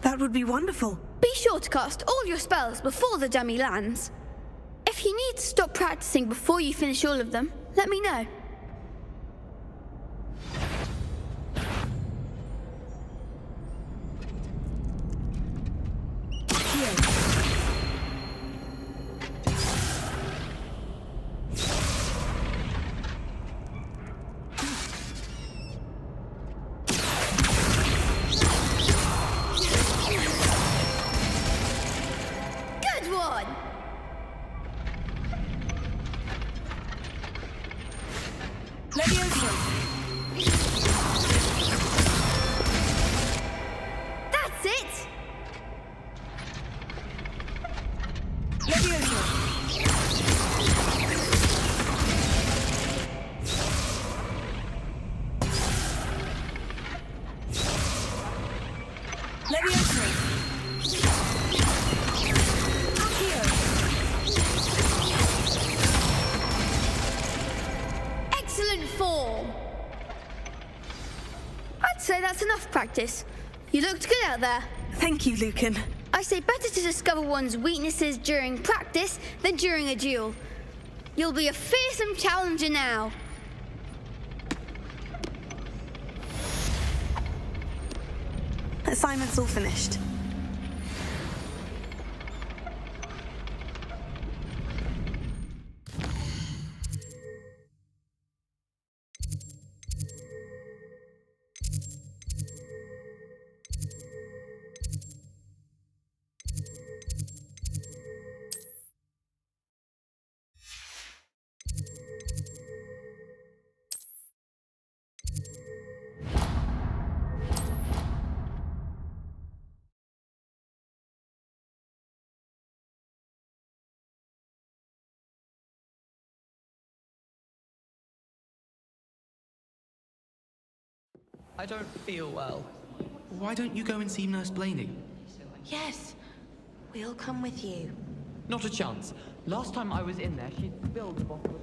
That would be wonderful. Be sure to cast all your spells before the dummy lands. If you need to stop practicing before you finish all of them, let me know. Excellent form. I'd say that's enough practice. You looked good out there. Thank you, Lucan. I say better to discover one's weaknesses during practice than during a duel. You'll be a fearsome challenger now. Assignment's all finished. I don't feel well. Why don't you go and see Nurse Blaney? Yes, we'll come with you. Not a chance. Last time I was in there, she spilled a bottle of...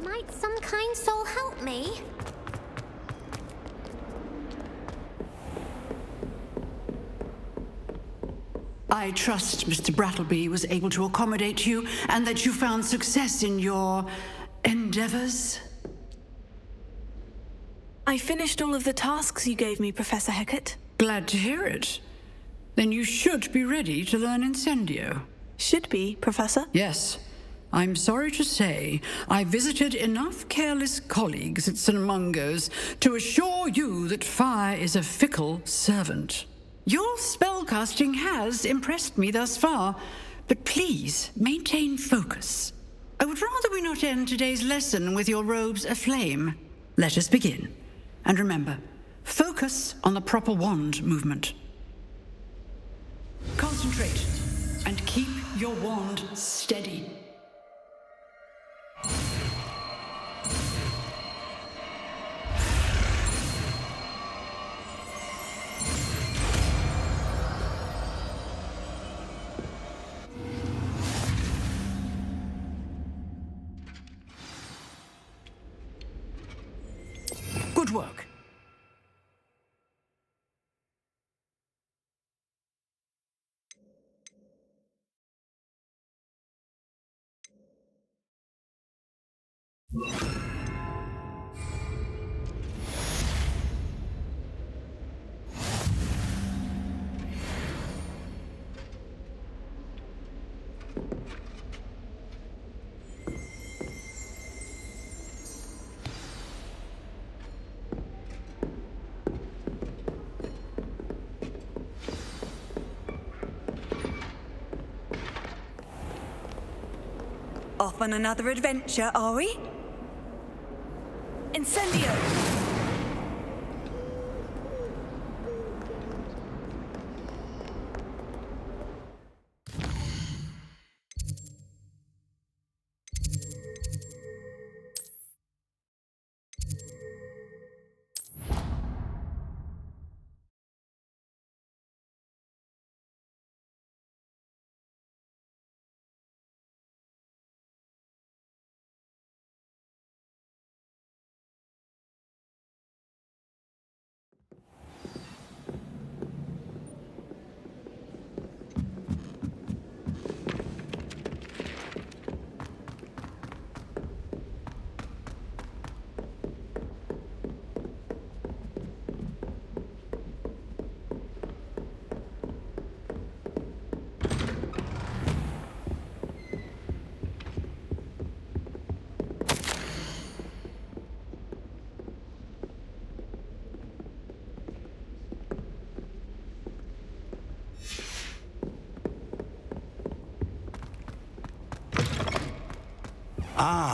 Might some kind soul help me? I trust Mr. Brattleby was able to accommodate you and that you found success in your endeavors. I finished all of the tasks you gave me, Professor Hecat. Glad to hear it. Then you should be ready to learn Incendio. Should be, Professor? Yes. I'm sorry to say, I visited enough careless colleagues at St. Mungo's to assure you that fire is a fickle servant. Your spellcasting has impressed me thus far, but please maintain focus. I would rather we not end today's lesson with your robes aflame. Let us begin. And remember, focus on the proper wand movement. Concentrate and keep your wand steady. Good work. Off on another adventure, are we? Incendio!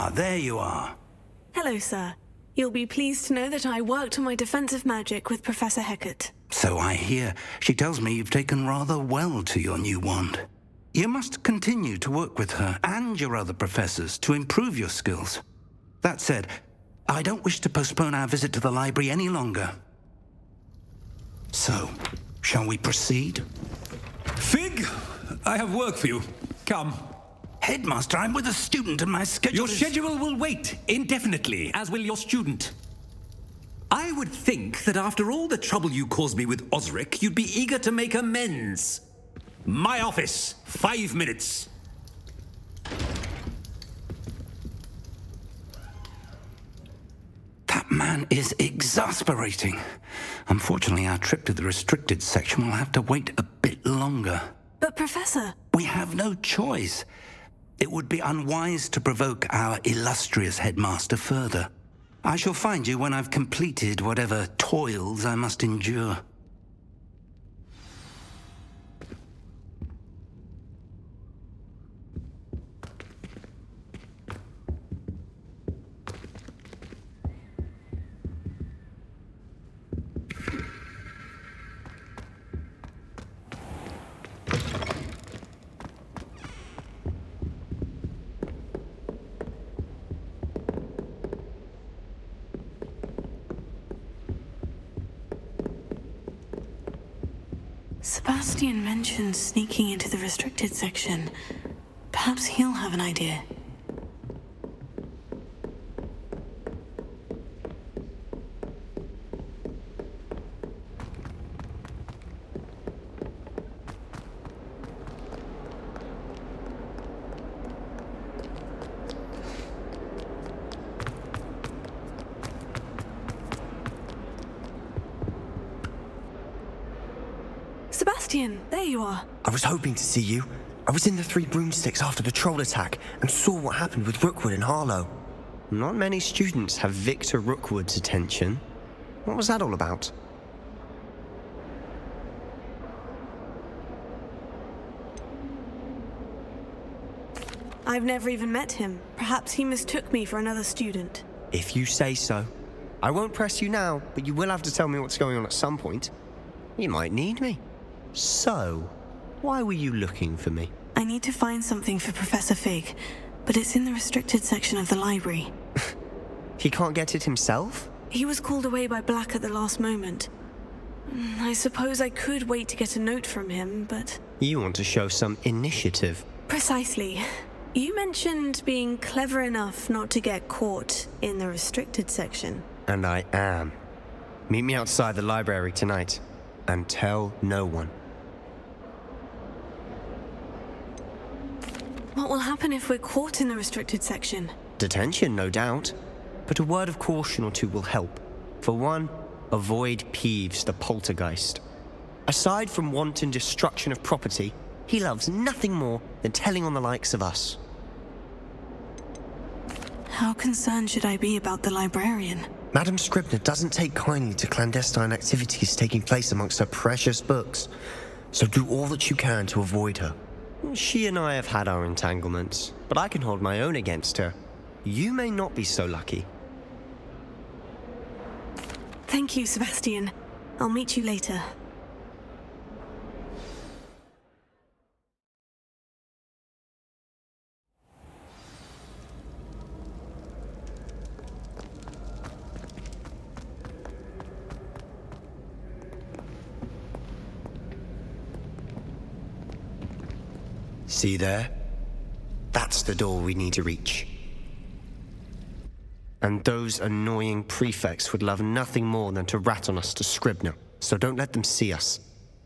Ah, there you are. Hello, sir. You'll be pleased to know that I worked on my defensive magic with Professor Hecat. So I hear. She tells me you've taken rather well to your new wand. You must continue to work with her and your other professors to improve your skills. That said, I don't wish to postpone our visit to the library any longer. So, shall we proceed? Fig, I have work for you. Come. Headmaster, I'm with a student and my schedule Your schedule will wait indefinitely, as will your student. I would think that after all the trouble you caused me with Osric, you'd be eager to make amends. My office, 5 minutes. That man is exasperating. Unfortunately, our trip to the restricted section will have to wait a bit longer. But, Professor... We have no choice. It would be unwise to provoke our illustrious headmaster further. I shall find you when I've completed whatever toils I must endure. Sebastian mentioned sneaking into the restricted section. Perhaps he'll have an idea. Sebastian, there you are. I was hoping to see you. I was in the Three Broomsticks after the troll attack and saw what happened with Rookwood and Harlow. Not many students have Victor Rookwood's attention. What was that all about? I've never even met him. Perhaps he mistook me for another student. If you say so. I won't press you now, but you will have to tell me what's going on at some point. You might need me. So, why were you looking for me? I need to find something for Professor Fig, but it's in the restricted section of the library. He can't get it himself? He was called away by Black at the last moment. I suppose I could wait to get a note from him, but... You want to show some initiative. Precisely. You mentioned being clever enough not to get caught in the restricted section. And I am. Meet me outside the library tonight, and tell no one. What will happen if we're caught in the restricted section? Detention, no doubt. But a word of caution or two will help. For one, avoid Peeves, the poltergeist. Aside from wanton destruction of property, he loves nothing more than telling on the likes of us. How concerned should I be about the librarian? Madame Scribner doesn't take kindly to clandestine activities taking place amongst her precious books, so do all that you can to avoid her. She and I have had our entanglements, but I can hold my own against her. You may not be so lucky. Thank you, Sebastian. I'll meet you later. See there? That's the door we need to reach. And those annoying prefects would love nothing more than to rat on us to Scribner, so don't let them see us.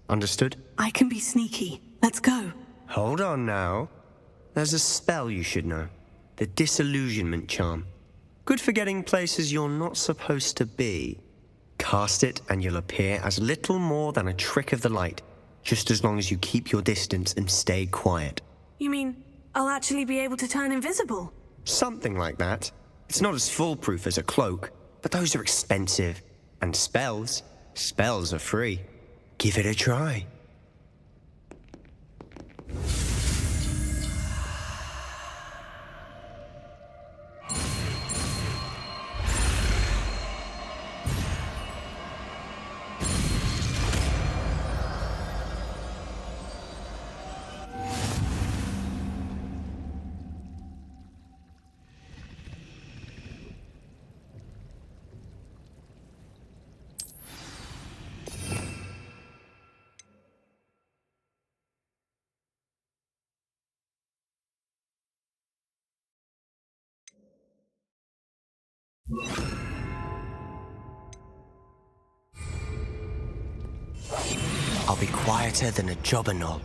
Understood? I can be sneaky. Let's go. Hold on now. There's a spell you should know. The Disillusionment Charm. Good for getting places you're not supposed to be. Cast it and you'll appear as little more than a trick of the light, just as long as you keep your distance and stay quiet. You mean I'll actually be able to turn invisible? Something like that. It's not as foolproof as a cloak, but those are expensive. And spells are free. Give it a try. I'll be quieter than a jobberknoll.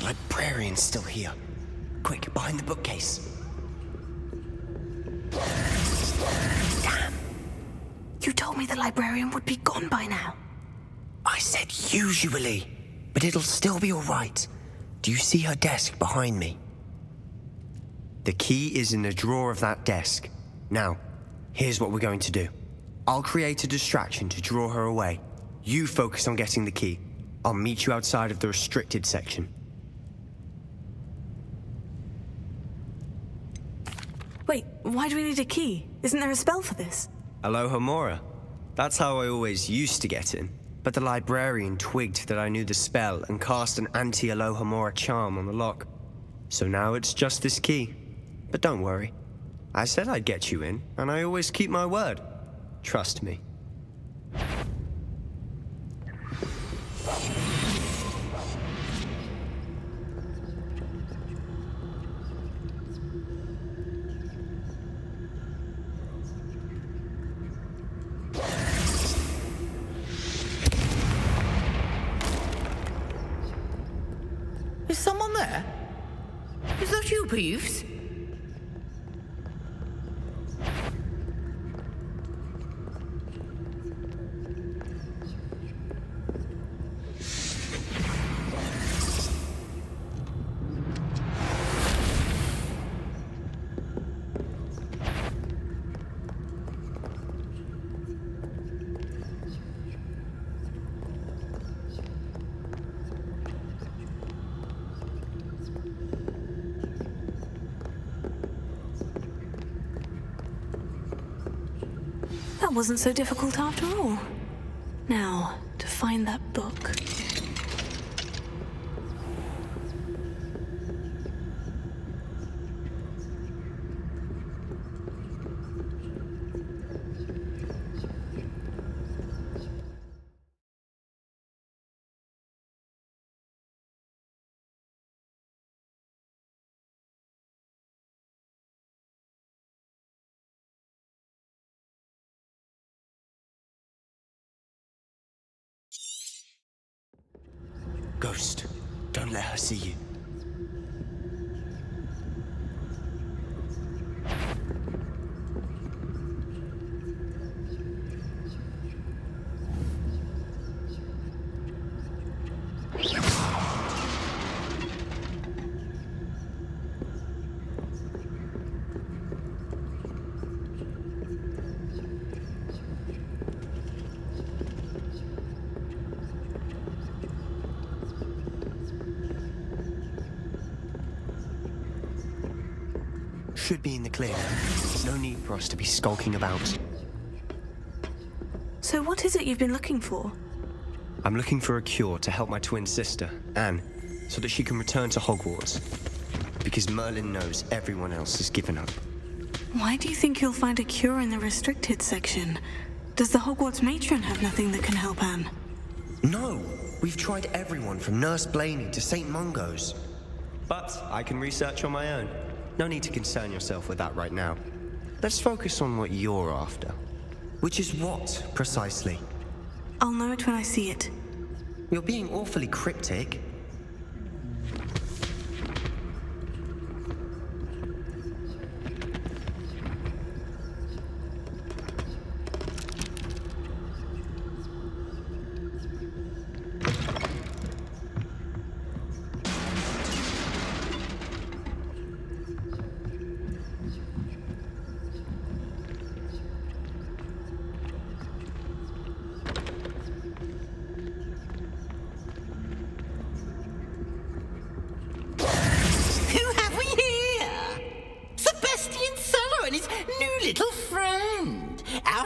Librarian's still here. Quick, behind the bookcase. Damn. You told me the librarian would be gone by now. I said usually, but it'll still be all right. Do you see her desk behind me? The key is in the drawer of that desk. Now, here's what we're going to do. I'll create a distraction to draw her away. You focus on getting the key. I'll meet you outside of the restricted section. Wait, why do we need a key? Isn't there a spell for this? Alohomora. That's how I always used to get in. But the librarian twigged that I knew the spell and cast an anti-Alohomora charm on the lock. So now it's just this key. But don't worry. I said I'd get you in, and I always keep my word. Trust me. Is someone there? Is that you, Peeves? That wasn't so difficult after all. Now, to find that book. Ghost, don't let her see you. Should be in the clear. No need for us to be skulking about. So what is it you've been looking for? I'm looking for a cure to help my twin sister, Anne, so that she can return to Hogwarts. Because Merlin knows everyone else has given up. Why do you think you'll find a cure in the restricted section? Does the Hogwarts matron have nothing that can help Anne? No! We've tried everyone from Nurse Blaney to St. Mungo's. But I can research on my own. No need to concern yourself with that right now. Let's focus on what you're after. Which is what, precisely? I'll know it when I see it. You're being awfully cryptic.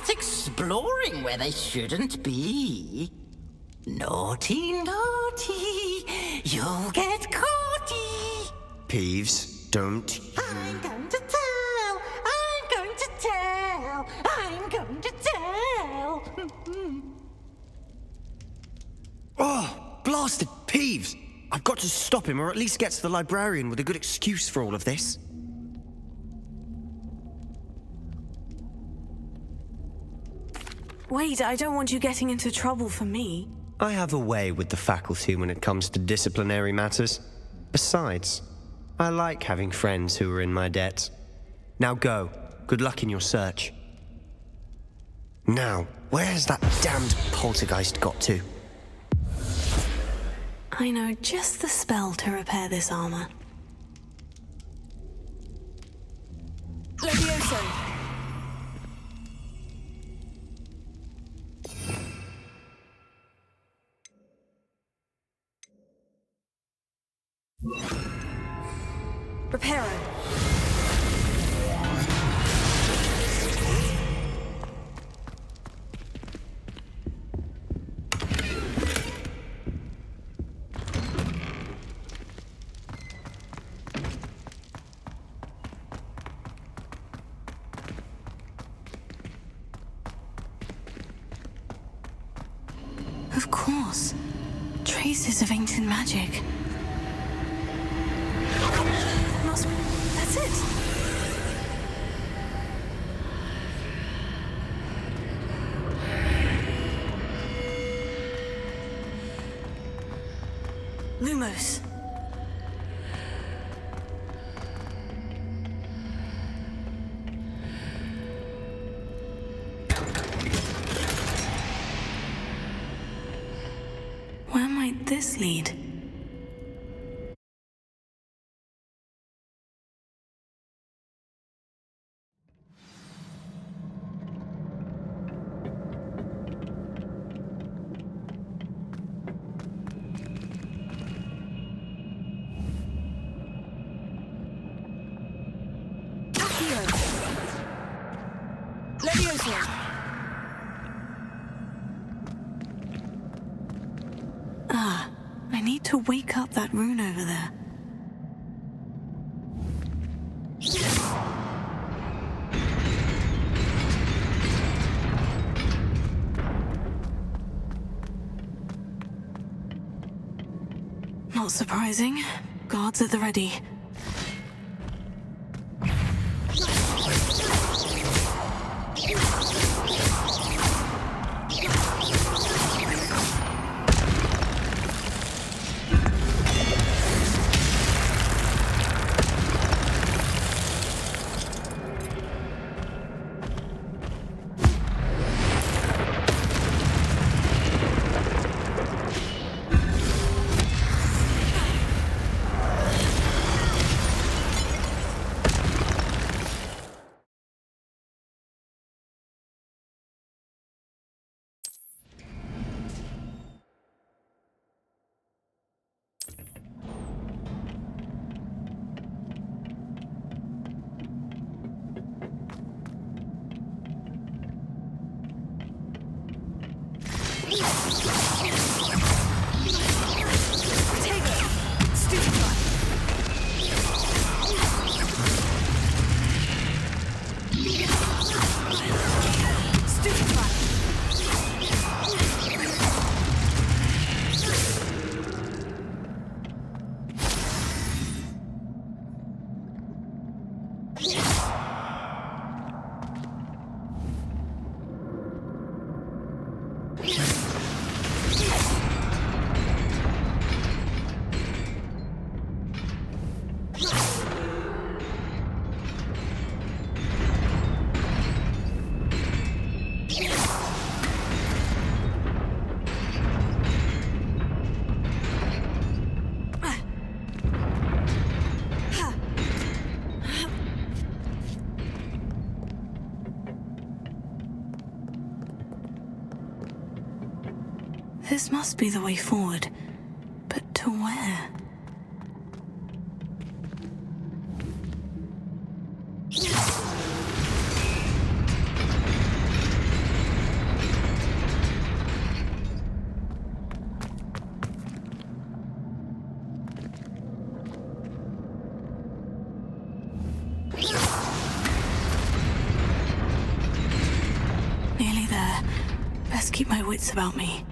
start exploring where they shouldn't be. Naughty, naughty, you'll get caughty. Peeves, don't. I'm going to tell, I'm going to tell, I'm going to tell. Oh, blasted Peeves! I've got to stop him, or at least get to the librarian with a good excuse for all of this. Wait, I don't want you getting into trouble for me. I have a way with the faculty when it comes to disciplinary matters. Besides, I like having friends who are in my debt. Now go. Good luck in your search. Now, where's that damned poltergeist got to? I know just the spell to repair this armor. Levioso! Reparo. Of course. Traces of ancient magic. That's it. Lumos. Where might this lead? Ah, I need to wake up that rune over there. Not surprising. Guards at the ready. This must be the way forward. But to where? everywhere. Best keep my wits about me.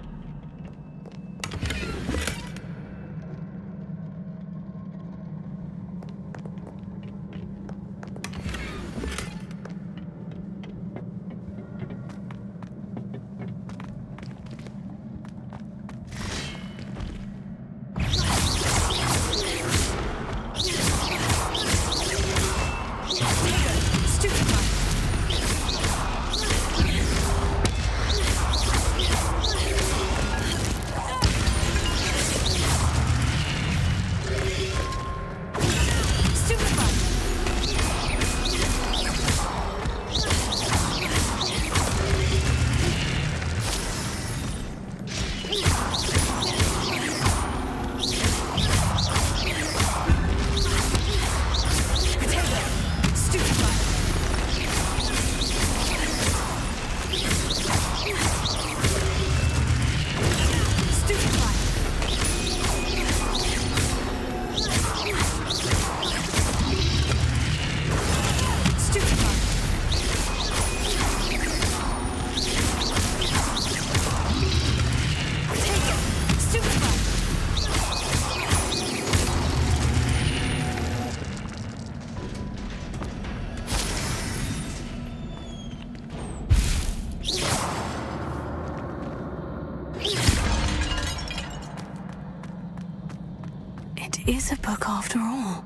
It is a book after all.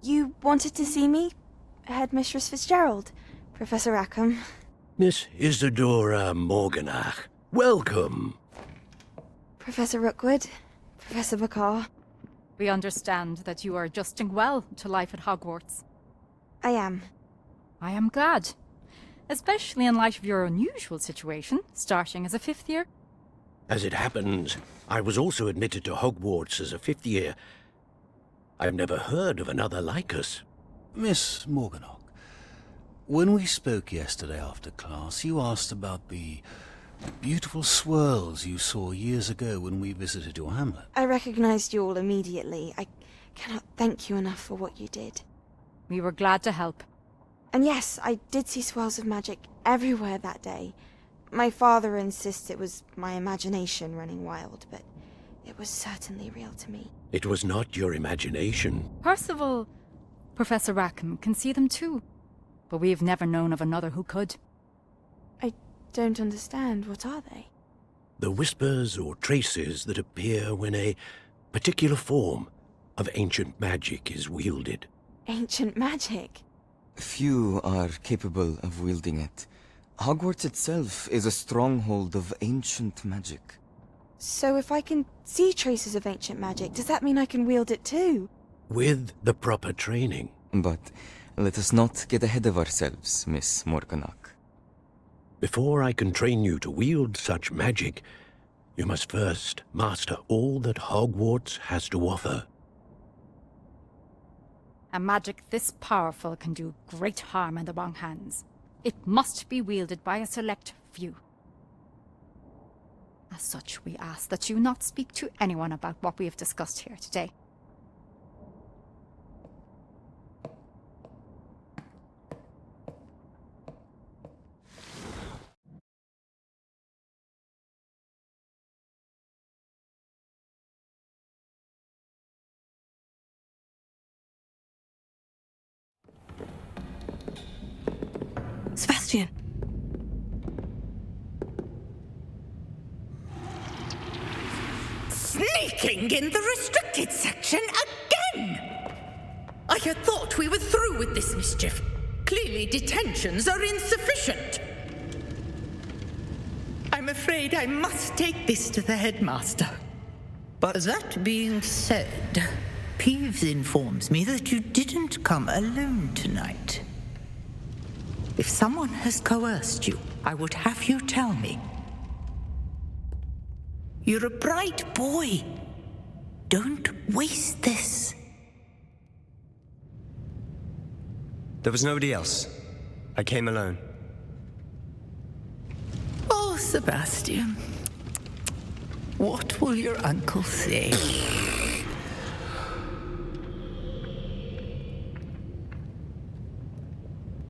You wanted to see me? Headmistress Fitzgerald, Professor Rackham. Miss Isadora Morganach, welcome. Professor Rookwood, Professor Bakar. We understand that you are adjusting well to life at Hogwarts. I am. I am glad. Especially in light of your unusual situation, starting as a fifth year. As it happens, I was also admitted to Hogwarts as a fifth year. I've never heard of another like us. Miss Morganach, when we spoke yesterday after class, you asked about the beautiful swirls you saw years ago when we visited your hamlet. I recognized you all immediately. I cannot thank you enough for what you did. We were glad to help. And yes, I did see swirls of magic everywhere that day. My father insists it was my imagination running wild, but it was certainly real to me. It was not your imagination. Percival, Professor Rackham can see them too, but we've never known of another who could. I don't understand. What are they? The whispers or traces that appear when a particular form of ancient magic is wielded. Ancient magic? Few are capable of wielding it. Hogwarts itself is a stronghold of ancient magic. So if I can see traces of ancient magic, does that mean I can wield it too? With the proper training. But let us not get ahead of ourselves, Miss Morganach. Before I can train you to wield such magic, you must first master all that Hogwarts has to offer. A magic this powerful can do great harm in the wrong hands. It must be wielded by a select few. As such, we ask that you not speak to anyone about what we have discussed here today. Sebastian. Sneaking in the restricted section again! I had thought we were through with this mischief. Clearly detentions are insufficient. I'm afraid I must take this to the headmaster. But that being said, Peeves informs me that you didn't come alone tonight. If someone has coerced you, I would have you tell me. You're a bright boy. Don't waste this. There was nobody else. I came alone. Oh, Sebastian. What will your uncle say?